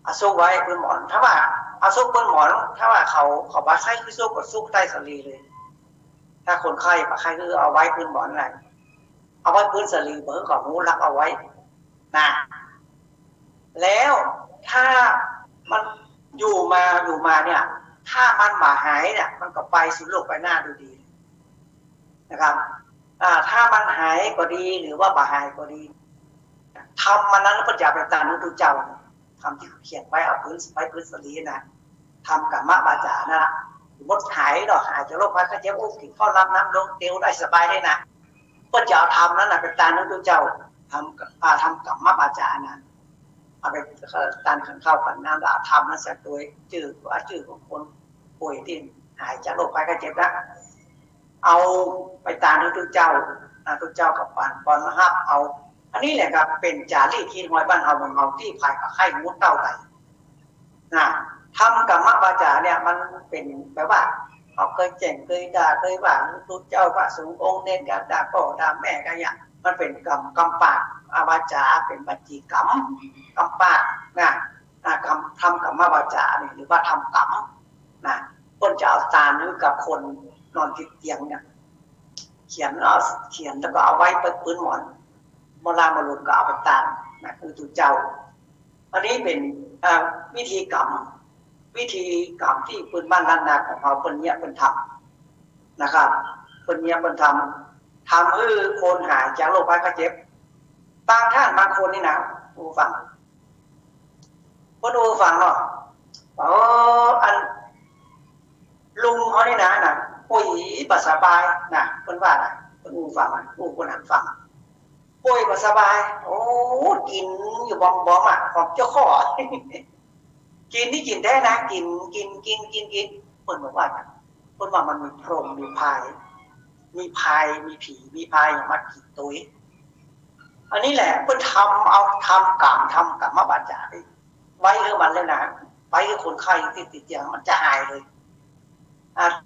เอาซุกไว้บนหมอนถ้าว่าเอาซุกบนหมอนถ้าว่าเขาบาไข้คือซุกก็ซุกใต้สลีเลยถ้าคนไข้บาไข้คือเอาไว้บนหมอนอะไรเอาไว้บนสลีเหมือนกับหูรักเอาไว้นะแล้วถ้ามันอยู่มาเนี่ยถ้ามันมาหายเนี่ยมันก็ไปสู่โลกไปหน้าดูดีนะครับถ้ามันหายก็ดีหรือว่าบ่หายก็ดีทำมันนั้นพระเจ้าเป็นตานุตุเจ้าทำที่เขียนไว้เอาพื้นสลีนะทำกรรมวาจานะมดหายหรอกหายจากโรคภัยไข้เจ็บอุ้มถึงข้อรับน้ำลงเตียวได้สบายได้นะพระเจ้าทำนั้นเป็นตานุตุเจ้าทำกรรมวาจานะเอาไปการขันเข้าขันน้ำแล้วทำนั้นสักตัวชื่อของคนป่วยที่หายจากโรคภัยไข้เจ็บนะเอาไปตามทุกเจ้าทุกเจ้ากับปอนนะครับเอาอันนี้แหละครับเป็นจารีตที่หอยบ้านเอาของเราที่ภายกับไข่มุดเต้าไก่ทำกรรมวาจาเนี่ยมันเป็นแบบว่าเขาเคยแจ้งเคยด่าเคยว่าทุกเจ้าพระสงฆ์องค์เน้นกันด่าพ่อด่าแม่กันอย่างมันเป็นกรรมปากวาจาเป็นบัญชีกรรมปากทำกรรมวาจาเนี่ยหรือว่าทำกรรมคนจะเอาตานึกกับคนนอนติดเตียงเนี่ยเขียนแล้วก็เอาไว้บนพื้นหมอนโบราณมาลุมก็เอาไปตามนะคือตุเจ้าอันนี้เป็นวิธีกรรมที่พื้นบ้านล้านนาของเขาคนนี้เป็นทำนะครับคนนี้เป็นทำให้คนหายจากโรคภัยไข้เจ็บบางท่านบางคนนี่นะดูฟังเนาะอันลุงเขานี่นะป่วยปัสสาวะนะคนว่านะคนดูฟังคนอ่านฟังป่วยปัสสาวะโอ้กินอยู่บอมของเจ้าข้อกินที่กินได้นะกินคนบอกว่าคนว่ามันมีพรหมมีพายมีผีมีพายอย่างมากินตัวอันนี้แหละเพื่อทำกรรมวาจาไว้เรื่องมันเลยนะไว้ให้คนไข้ที่ติดเตียงมันจะหายเลย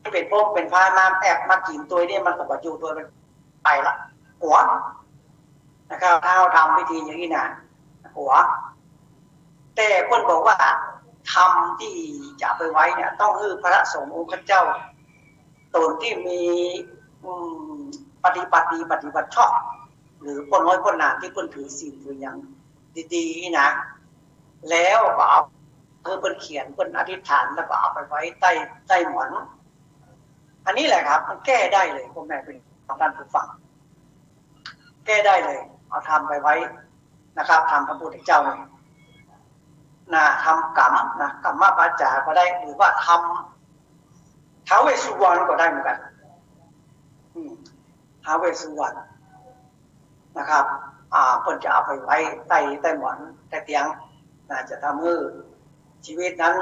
ที่เป็นพวกเป็นพายมาแอบมากินตัวนี่มันก็บรรจุตัวมันไปละหัวนะครับถ้าเราทำวิธีอย่างนี้นะหัวแต่คนบอกว่าทำที่จะไปไว้เนี่ยต้องคือพระสงฆ์องค์เจ้าตนที่มีปฏิบัติชอบหรือคนน้อยคนหนาที่คนถือศีลถืออย่างดีๆนะแล้วก็เอาเป็นเขียนเป็นอธิษฐานแล้วก็เอาไปไว้ใต้หมอนอันนี้แหละครับมันแก้ได้เลยพ่อแม่เป็นท่านผู้ฟังแก้ได้เลยเอาทำไปไว้นะครับทำพระพุทธเจ้า นะทำกรรมนะกรรมวาจาก็ได้หรือว่าทำท้าวเวสสุวรรณก็ได้เหมือนกันท้าวเวสสุวรรณนะครับเพิ่นจะเอาไปไว้ใต้หมอนใต้เตียงจะทำให้ชีวิตนั้น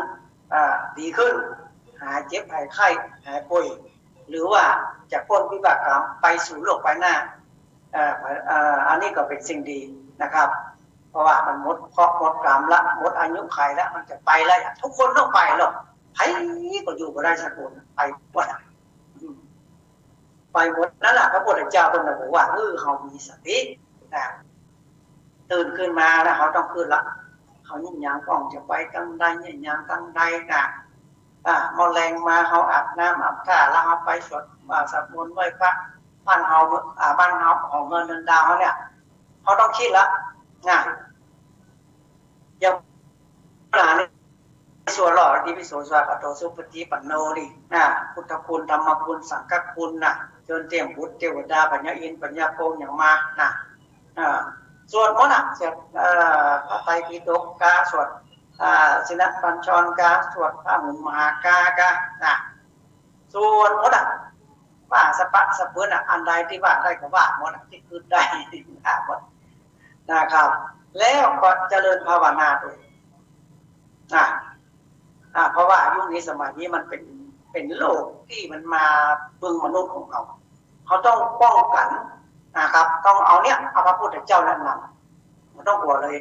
ดีขึ้นหายเจ็บหายไข้หายป่วยหรือว่าจะพ้นวิบากกรรมไปสู่โลกภายหน้าอันนี้ก็เป็นสิ่งดีนะครับเพราะว่ามันหมดเคราะห์หมดกรรมละหมดอายุขัยแล้วมันจะไปแล้วทุกคนต้องไปหรอกใครก็อยู่ก็ได้สักคนไปหมดไปหมดนั่นแหละพระพุทธเจ้าเป็นบอกว่าเขามีสตินะตื่นขึ้นมาแล้วเขาต้องขึ้นละเขายิ่งยางป้องจะไปตั้งใดยิ่งยางตั้งใดนะมแรงมาเขาอาบน้ำอาบท่าแล้วเขาไปสวดสวดมนต์ไหว้พระบ้านเขาของเงินเดินดาวเขาเนี่ยเขาต้องคิดละนะอย่างขณะนี้ส่วนหล่อที่พิโสสวากโตสุปฏิปันโนดิพุทธคุณธรรมคุณสังฆคุณนะจนเตียงพุทธเทวดาปัญญาอินปัญญาโปงอย่างมานะสวดมนต์สวดพระไตรปิฎกกาสวดสินปัญชรกาสวดพระมุมหากากานะสวดมนต์ว่าสปะสเปื้อนอันใดที่ว่าได้ก็ว่าหมดที่คือได้หมดนะครับแล้วก็เจริญภาวนาด้วยเพราะว่ายุคนี้สมัยนี้มันเป็นโลกที่มันมาเบิ่งมนุษย์ของเขาต้องป้องกันนะครับต้องเอาเอาพระพุทธเจ้าแนะนำไม่ต้องกลัวเลย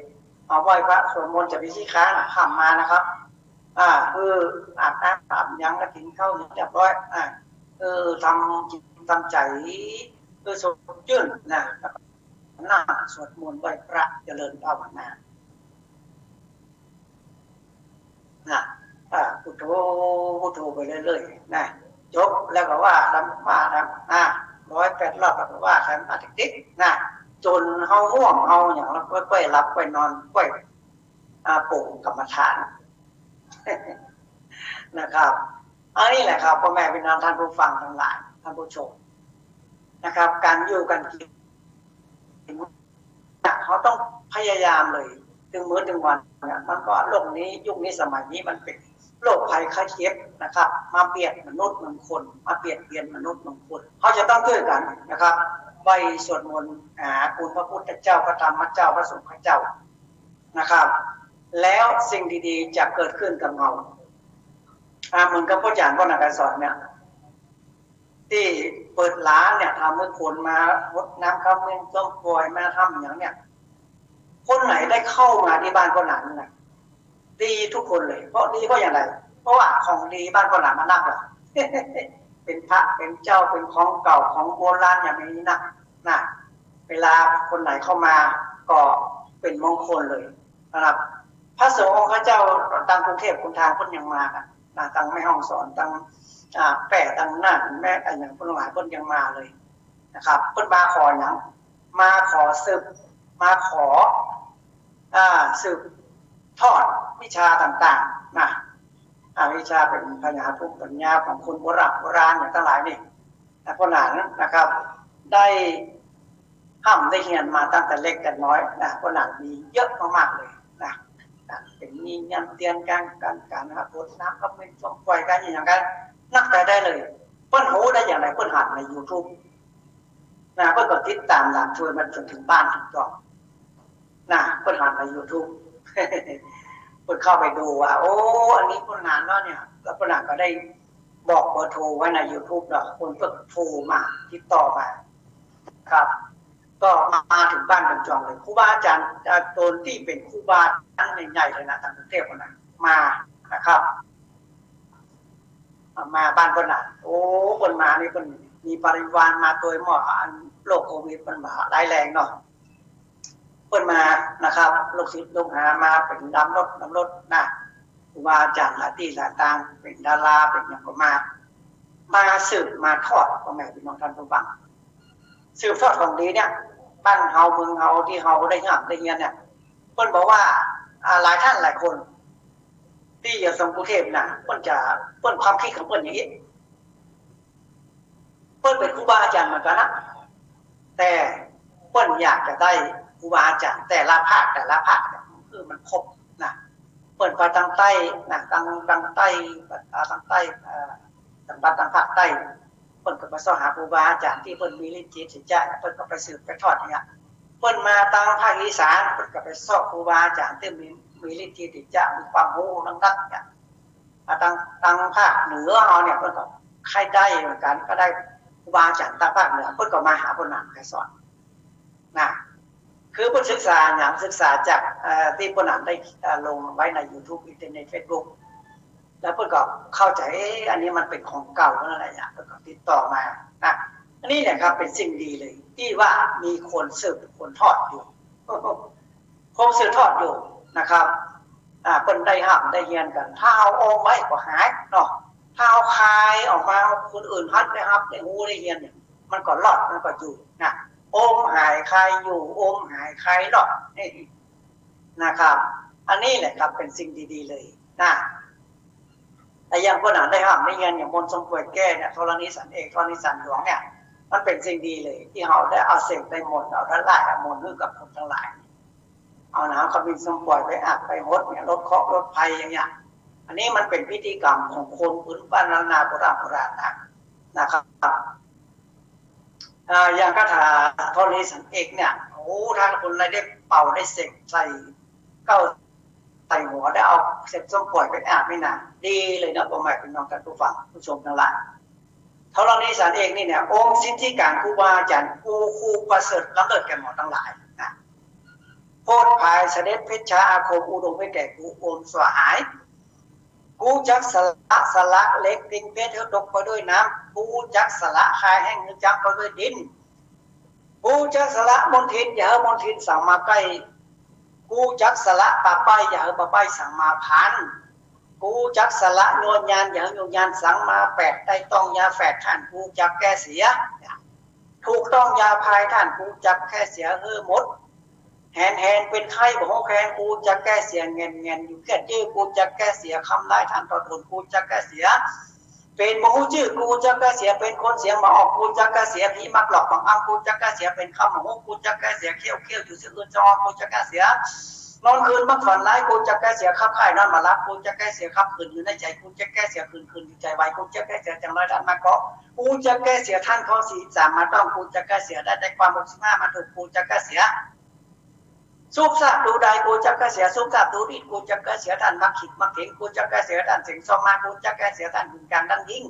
เอาไหว้พระสวดมนต์จะพิธีค้างข้ามมานะครับคืออาบน้ำอาบยังกระถิ่นเข้าเรียบร้อยทำจิตทำใจสดชื่นนะนั่งสวดมนต์ไหว้พระเจริญภาวนาพุทโธพุทโธไปเรื่อยๆนะจบแล้วก็ว่าทำมา108 รอบแล้วก็ว่าทำติ๊กๆนะจนเฮาง่วงเฮาอย่างเราค่อยๆหลับค่อยนอนค่อยโป่งกรรมฐานนะครับอันนี้แหละครับพ่อแม่พี่น้องท่านผู้ฟังทั้งหลายท่านผู้ชมนะครับการอยู่กันกินเขาต้องพยายามเลยถึงมื้อถึงวันเนี่ยมันก็โลกนี้ยุคนี้สมัยนี้มันเป็นโรคภัยไข้เจ็บนะครับมาเบียดมนุษย์บางคนมาเบียดเบียนมนุษย์บางคนเขาจะต้องช่วยกันนะครับไปสวดมนต์คุณพระพุทธเจ้าพระธรรมเจ้าพระสงฆ์เจ้านะครับแล้วสิ่งดีๆจะเกิดขึ้นกับเราเหมือนกับพ่ออาจารย์พ่อนักสอนเนี่ยที่เปิดร้านเนี่ยทำเมื่อคนมารดน้ำข้าวเมืองต้มปล่อยมาทำอย่างเนี้ยคนไหนได้เข้ามาที่บ้านคนนั้นนะดีทุกคนเลยเพราะดีเพราะอย่างไรเพราะว่าของดีบ้านคนนั้นมันนักหรอเป็นพระเป็นเจ้าเป็นของเก่าของโบราณอย่างนี้นะเวลาคนไหนเข้ามาก็เป็นมงคลเลยนะครับพระสงฆ์ของพระเจ้าต่างกรุงเทพกรุงทางคนยังมากันต่างแม่ห้องสอนต่างแปะต่างน่านแม่อย่างคนหลายคนยังมาเลยนะครับคนมาขออย่างมาขอสืบมาขอสืบทอดวิชาต่างๆนะวิชาเป็นปัญญาภูมิปัญญาของคนโบราณอย่างทั้งหลายนี่คนหลายนะครับได้ห้ามได้เรียนมาตั้งแต่เล็กแต่น้อยนะคนหลายมีเยอะมากๆเลยนะเป็นมียันเตียนการหาบทน้ำก็เป็นช่องปล่อยกันอย่างกันนักแต่ได้เลยเพิ่นหูได้อย่างไรเพิ่นหัดใน YouTube นะเพิ่นก็ติดตามหลานช่วยมันจนถึงบ้านถึงจอนะเพิ่นหัดใน YouTube เพิ่นเข้าไปดูว่าโอ้อันนี้คนงานเนาะเนี่ยแล้วคนงานก็ได้บอกเบอร์โทรไว้ใน YouTube แล้วคนก็โทรมาติดต่อมาครับก็มาถึงบ้านถึงจองเลยครูบาอาจารย์ตนที่เป็นครูบาท่านใหญ่ๆเลยนะทางกรุงเทพคนนั้นมานะครับมาบ้านคนนั้นโอ้คนมานี่คนมีปริวารมาโดยหมออันโรคโควิดมันมาร้ายแรงเนาะคนมานะครับลูกศิษย์ลูกหามาเป็นดำรถนะครูบาอาจารย์หลายที่หลายทางเป็นดาราเป็นอย่างก็มาสืบมาทอดพ่อแม่พี่น้องท่านผู้ฟังสืบทอดของดีเนี่ยบ้านเฮาเมืองเฮาที่เฮาได้งานได้เรียนเนี่ยเพิ่นบอกว่าหลายท่านหลายคนที่อยู่สงกรุงเทพน่ะเพิ่นความคิดของเพิ่นอย่างนี้เพิ่นเป็นครูบาอาจารย์เหมือนกันนะแต่เพิ่นอยากจะได้ครูบาอาจารย์แต่ละภาคคือมันครบนะ เปิดไปทางใต้นะทางใต้ทางใต้ทางทางภาคใต้เปิดก็ไปสอบหาครูบาอาจารย์ที่เปิดมีฤทธิ์จิตสิจะเปิดก็ไปสืบไปทอดเนี่ยเปิดมาทางภาคอีสานเปิดก็ไปสอบครูบาอาจารย์ที่มีฤทธิ์จิตสิจะมีความรู้นักเนี่ยทางภาคเหนือเอาเนี่ยเปิดก็ใครได้เหมือนกันก็ได้ครูบาอาจารย์ทางภาคเหนือเปิดก็มาหาคนนั้นใครสอนนะคือผู้ศึกษาอย่างศึกษาจากที่ผู้นำได้ลงไว้ใน YouTube อินเทอร์เน็ต Facebook แล้วเพื่อนก็เข้าใจอันนี้มันเป็นของเก่าอะไรอย่างเพื่อนก็ติดต่อมานะอันนี้เนี่ยครับเป็นสิ่งดีเลยที่ว่ามีคนสืบคนทอดอยู่คงสืบทอดอยู่นะครับเพิ่นได้ห้ามได้เยียนกันถ้าเอาองไว้ก็หายเนาะถ้าเอาคายออกมาคนอื่นพัดได้ครับได้หูได้เยียนเนี่ยมันก็รอดมันก็อยู่นะองหายใครอยู่องหายใครหรอกนะครับอันนี้แหละครับเป็นสิ่งดีๆเลยนะแต่อย่างคนอ่านได้ห้ามได้เงินอย่างมนต์ทรงป่วยแก้เนี่ยธรณีสันเอกธรณีสันหลวงเนี่ยมันเป็นสิ่งดีเลยที่เราได้เอาเสกได้มนต์เอาทั้งหลายมนต์ให้กับคนทั้งหลายเอาน้ำขมิ้นทรงป่วยไปอาบไปหดเนี่ยลดเคราะห์ลดภัยอย่างเงี้ยอันนี้มันเป็นพิธีกรรมของคนพื้นบ้านล้านนาโบราณนะครับอย่างคาถาธรณีสันเอกเนี่ยโอ้ท่านคนอะไรได้เป่าได้เสกใส่เก้าใส่หัวได้เอาเสร็จส้มป่วยไปอาบไม่นานดีเลยนะพ่อแม่พี่น้องกันผู้ฟังผู้ชมทั้งหลายธรณีสันเอกนี่เนี่ยองค์สิทธิการครูบาอาจารย์ครูประเสริฐล้ำเลิศแก่หมดทั้งหลายนะโพธิภายเสด็จเพชรอาคมอุดมไปแก่กูโอมสวายกูจักสละเล็กดินเพชรตกไปด้วยน้ำกูจักสละคายแห้งจักไปด้วยดินกูจักสละมณฑินอย่าให้มณฑินสั่งมาใกล้กูจักสละป่าป้ายอย่าให้ป่าป้ายสั่งมาพันกูจักสละโยนยานอย่าให้โยนยานสั่งมาแปดได้ต้องยาแฝดท่านกูจักแก้เสียถูกต้องยาพายท่านกูจักแค่เสียหมดแหนเป็นไข้บอกแขนกูจะแก้เสียเงินอยู่แค่ชื่อกูจะแก้เสียคำร้ายท่านต่อตนกูจะแก้เสียเป็นมหูชื่อกูจะแก้เสียเป็นคนเสียงมาออกกูจะแก้เสียผีมักหลอกบังอ้างกูจะแก้เสียเป็นคำมหูกูจะแก้เสียเขี้ยวอยู่ซื่อจอกูจะแก้เสียนอนคืนมักฝันร้ายกูจะแก้เสียขับไข่นอนมารับกูจะแก้เสียขับคืนอยู่ในใจกูจะแก้เสียคืนอยู่ใจไว้กูจะแก้เสียจังไรท่านมาเกาะกูจะแก้เสียท่านข้อ43มาต้องกูจะแก้เสียได้ความ65มาถูกกูจะแก้เสียสุขสัตว์ดูใดกูจะกระเสียสุขสัตว์ดูดิกูจะกระเสียท่านมักขิดมักเถงกูจะกระเสียท่านเสียงซอมมากูจะกระเสียท่านหุ่นการดังยิ่ง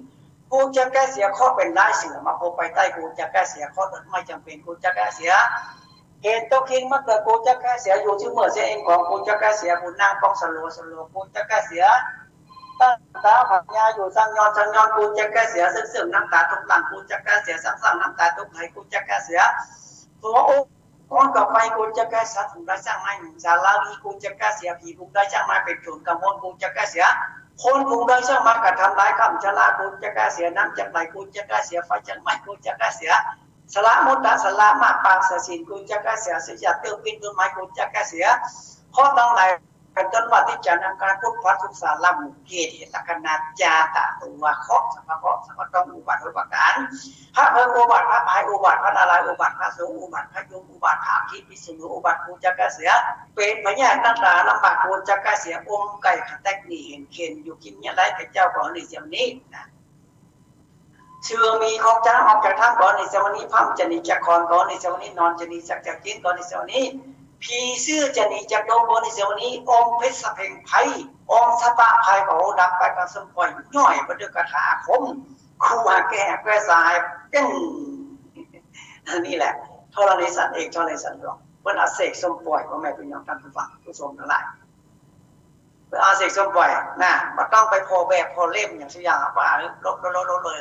กูจะกระเสียข้อเป็นร้ายเสือมาโผล่ไปใต้กูจะกระเสียข้อไม่จำเป็นกูจะกระเสียเหตุตัวคิงมักเกิดกูจะกระเสียอยู่ที่เมื่อเสียเองของกูจะกระเสียบุญนางกองสโลกูจะกระเสียตั้งตาผักยาอยู่สังยอนกูจะกระเสียซึ่งน้ำตาทุกหลังกูจะกระเสียสั่งน้ำตาทุกไหลกูจะกระเสียตัวคนต่อไปกูจะแก้สัตว์ถูกได้สร้างไม่สาราวีกูจะแก้เสียผีถูกได้สร้างมาเป็นโจรกำมลกูจะแก้เสียคนถูกได้สร้างมากระทำร้ายข้ามชลากูจะแก้เสียน้ำจากไหลกูจะแก้เสียไฟจากไม้กูจะแก้เสียสละมุตตะสละมาปากเสียสินกูจะแก้เสียสิยาเตื้อปินต้นไม้กูจะแก้เสียข้อตั้งไหลเป็นต้นวัดที่จะนำการพุทธพัฒน์ศึกษาลำเกียรติลักษณะจาตะตัวเคาะสัมภเคาะสัมภต้องอุบัติอุปการพระเพิงอุบัติพระพายอุบัติพระนารายณ์อุบัติพระสงฆ์อุบัติพระยมอุบัติพระคิดพิสุอุบัติกูจะกระเสียเป็นพญาตั้งตาลำบากกูจะกระเสียองค์ไก่ขัดแตกหนีเห็นเข็นอยู่กินเนี่ยไรกับเจ้าของในเสียงนี้นะเชื่อมีของจ้าออกจากถ้ำก่อนในเสียงนี้พัมจะหนีจากคอนก่อนในเสียงนี้นอนจะหนีจากกินก่อนในเสียงนี้ผีเสื้อจะหนีจากโดมบนในเสียงนี้องค์เพชรสะเพ็งไพองค์สตาไพของดับไปกับสมปล่อยย่อยประเดือกระถาคมครูหาแก่สายกันนี่แหละธรณีสันเอกธรณีสันหลวงเพื่อนอาเสกสมปล่อยของแม่พี่น้องท่านผู้ฟังผู้ชมทั้งหลายเพื่ออาเสกสมปล่อยนะมาต้องไปพอแบบพอเล่มอย่างเช่นอย่างว่าลดเลย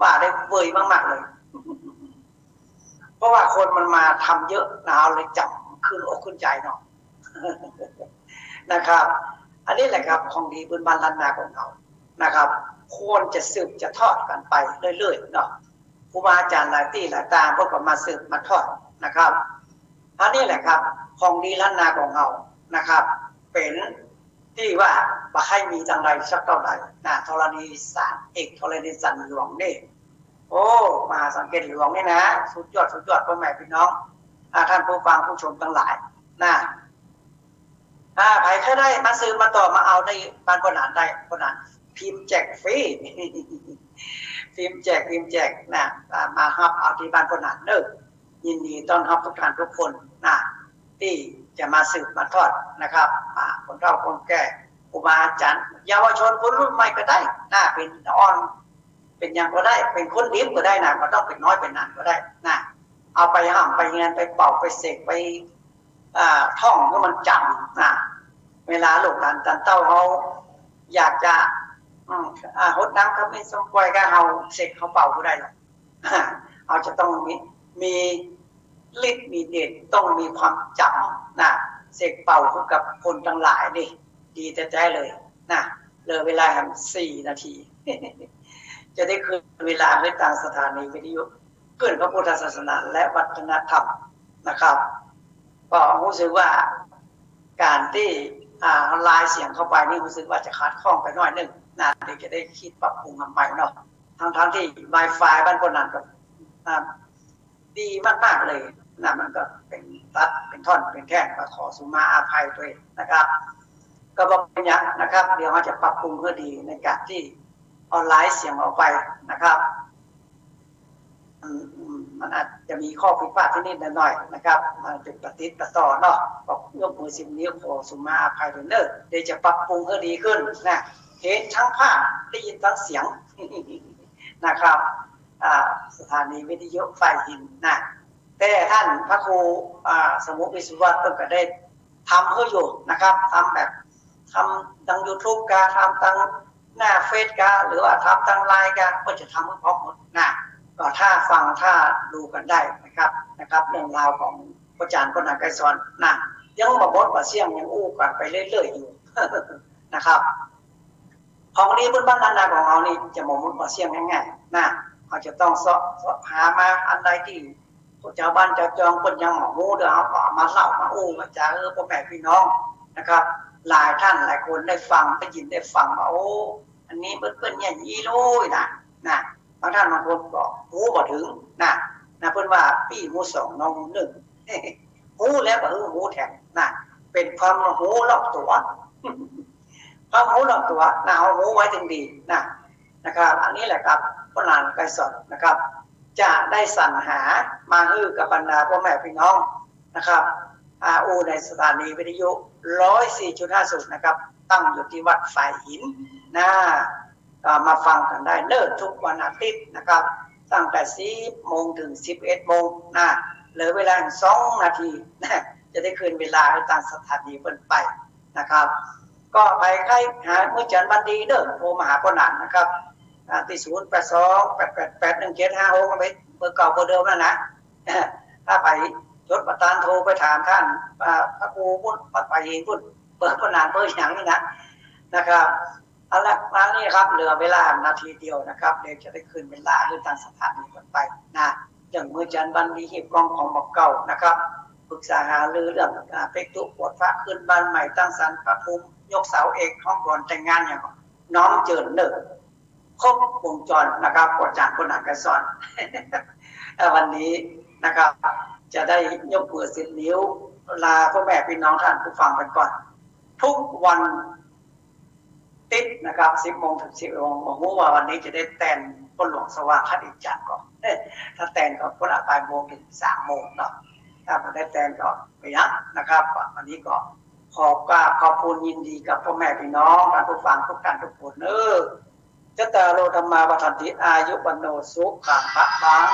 ว่าได้เบื่อมากๆเลยเพราะว่าคนมันมาทำเยอะนะเอาเลยจับคืนอกคืนใจเนาะนะครับอันนี้แหละครับของดีบนบ้านล้านนาของเรานะครับควรจะสืบจะทอดกันไปเรื่อยๆเนาะครูบาอาจารย์หลายที่หลายตาพวกก็มาสืบมาทอดนะครับอันนี้แหละครับของดีล้านนาของเรานะครับเป็นที่ว่าบ่ให้มีจังไรสักเท่าใดนะธรณีสันเอกธรณีสันหลวงนี่โอ้มาสังเกตหลวงนี่นะสุดยอดพ่อแม่พี่น้องท่านผู้ฟังผู้ชมทั้งหลายนะ ใครก็ได้มาซื้อมาต่อมาเอาได้บ้านคนอ่านได้คนอ่านพิมพ์แจกฟรีพิมพ์แจกนะมาฮับเอาที่บ้านคนอ่านเนอะยินดีต้อนรับทุกท่านทุกคนนะที่จะมาสืบมาทอดนะครับคนเฒ่าคนแก่ครูบาอาจารย์เยาวชนคนรุ่นใหม่ก็ได้นะเป็นอ่อนเป็นยังก็ได้เป็นคนดิบก็ได้นะก็ต้องเป็นน้อยเป็นนานก็ได้นะเอาไปห้ามไปงานไปเป่าไปเสกไปท่องให้มันจำนะเวลาลูกหลานจันเต้าเขาอยากจะหดน้ำเขาไม่สมควรก็เอาเสกเขาเป่าก็ได้หรอกเอาจะต้องมีฤทธิ์มีเดชต้องมีความจำนะเสกเป่าคู่กับคนทั้งหลายนี่ดีแท้ๆเลยนะเลยเวลาทำ4 นาทีจะได้คืนเวลาให้ทางสถานีวิทยุเพื่อนพระพุทธศาสนาและวัฒนธรรมนะครับก็รู้สึกว่าการที่ลายเสียงเข้าไปนี่รู้สึกว่าจะขาดข้องไปหน่อยนึงนะเดี๋ยวจะได้คิดปรับปรุงใหม่เนาะทั้งที่ Wi-Fi บ้านคนนั้นก็ดีมากๆเลยนะมันก็เป็นตัดเป็นท่อนเป็นแท่งก็ขอสุมาอาภัยด้วยนะครับก็บอกอย่างนะครับเดี๋ยวเราจะปรับปรุงเพื่อดีในการที่ออนไลน์เสียงออกไปนะครับมันอาจจะมีข้อผิดพลาดที่นิดหน่อยนะครับมันเป็นปฏิบัติต่อเนาะบอกยกมือ10 นิ้วขอสุมาอภัยด้วยเนอะเดี๋ยวจะปรับปรุงเพื่อดีขึ้นนะเห็นทั้งภาพได้ยินทั้งเสียงนะครับสถานีวิทยุไฟหินนะแต่ท่านพระครูสมุวิสุวัตก็ได้ทำเพื่ออยู่นะครับทำแบบทำทาง YouTube การทำทางหน้าเฟซการหรือว่าทำทางไลน์การก็จะทำให้พร้อมหมดนะก็ถ้าฟังถ้าดูกันได้นะครับเรื่องราวของอาจารย์คนนั้นไกรสอนนะยังมาบดมาเสี่ยงยังอู้กันไปเรื่อยๆอยู่นะครับของนี้บนบ้านนาของเรานี่จะมองมันมาเสี่ยงง่ายๆนะเขาจะต้องสอบหามาอันใดที่เจ้าบ้านเจ้าจองคนยังหมอมูเดี๋ยวเอามาเล่ามาอู้มาจาพ่อแม่พี่น้องนะครับหลายท่านหลายคนได้ฟังได้ยินได้ฟังว่าโอ้อันนี้เปิ้นอย่างนี้เลยนะบางท่านบางคนบอกหูบ่ถึงนะเพิ่นว่าพี่หู2น้องหู1หูแล้วก็หูแถมนะเป็นความหูรอบตัวความหูรอบตัวนะเอาหูไว้ถึงดีนะครับอันนี้แหละครับพระนางไกรสอนนะครับจะได้สรรหามาฮื้อกับบรรดาพ่อแม่พี่น้องนะครับในสถานีวิทยุ 104.50 นะครับตั้งอยู่ที่วัดฝ่ายหินนะมาฟังกันได้เนิ่นทุกวันอาทิตย์นะครับตั้งแต่ 10 โมงถึง 11 โมงนะเหลือเวลา2 นาทีนะจะได้คืนเวลาให้ทางสถานีเพิ่นไปนะครับก็ไปใครหาเมื่อจันทร์วันดีเด้อโทรมาหาคนนั้นนะครับที่082-888-1756ไปเบอร์เก่าเบอร์เดิมแล้วนะถ้าไปจดประธานโทรไปถามท่านพระครูพุ่นวัดป่าหินพุ่นเบอร์คนนั้นเบอร์อย่างนี้นะครับเอาละมานี่ครับเหลือเวลานาทีเดียวนะครับเดี๋ยวจะได้คืนเวลาให้ทางสถานีกันไปนะอย่างเมื่อจันทร์วันดีหีบกองของบอกเก่านะครับปรึกษาหารือเรื่องเป็กตุปวดพระขึ้นบ้านใหม่ตั้งศาลพระภูมิยกเสาเอกห้องก่อนแต่งงานอย่างน้อมเจิญเนิดครบวงจรนะครับอาจารย์คนนั้นก็สอนวันนี้นะครับจะได้ยกมือ10 นิ้วลาพ่อแม่พี่น้องท่านผู้ฟังไปก่อนทุกวันติดนะครับ10 โมงถึง 10 โมงบอกว่าวันนี้จะได้แต่งคนหลวงสว่างคดิจันทร์ก่อนถ้าแต่งก็คนบ่ายโมงถึง3 โมงเนาะถ้าไม่ได้แต่งก็ไม่ยักนะครับวันนี้ก็ขอบคุณยินดีกับพ่อแม่พี่น้องท่านผู้ฟังทุกท่านทุกคนจัตตาโรธรรมาวัฏฏิอายุวันโนสุขังพระบัง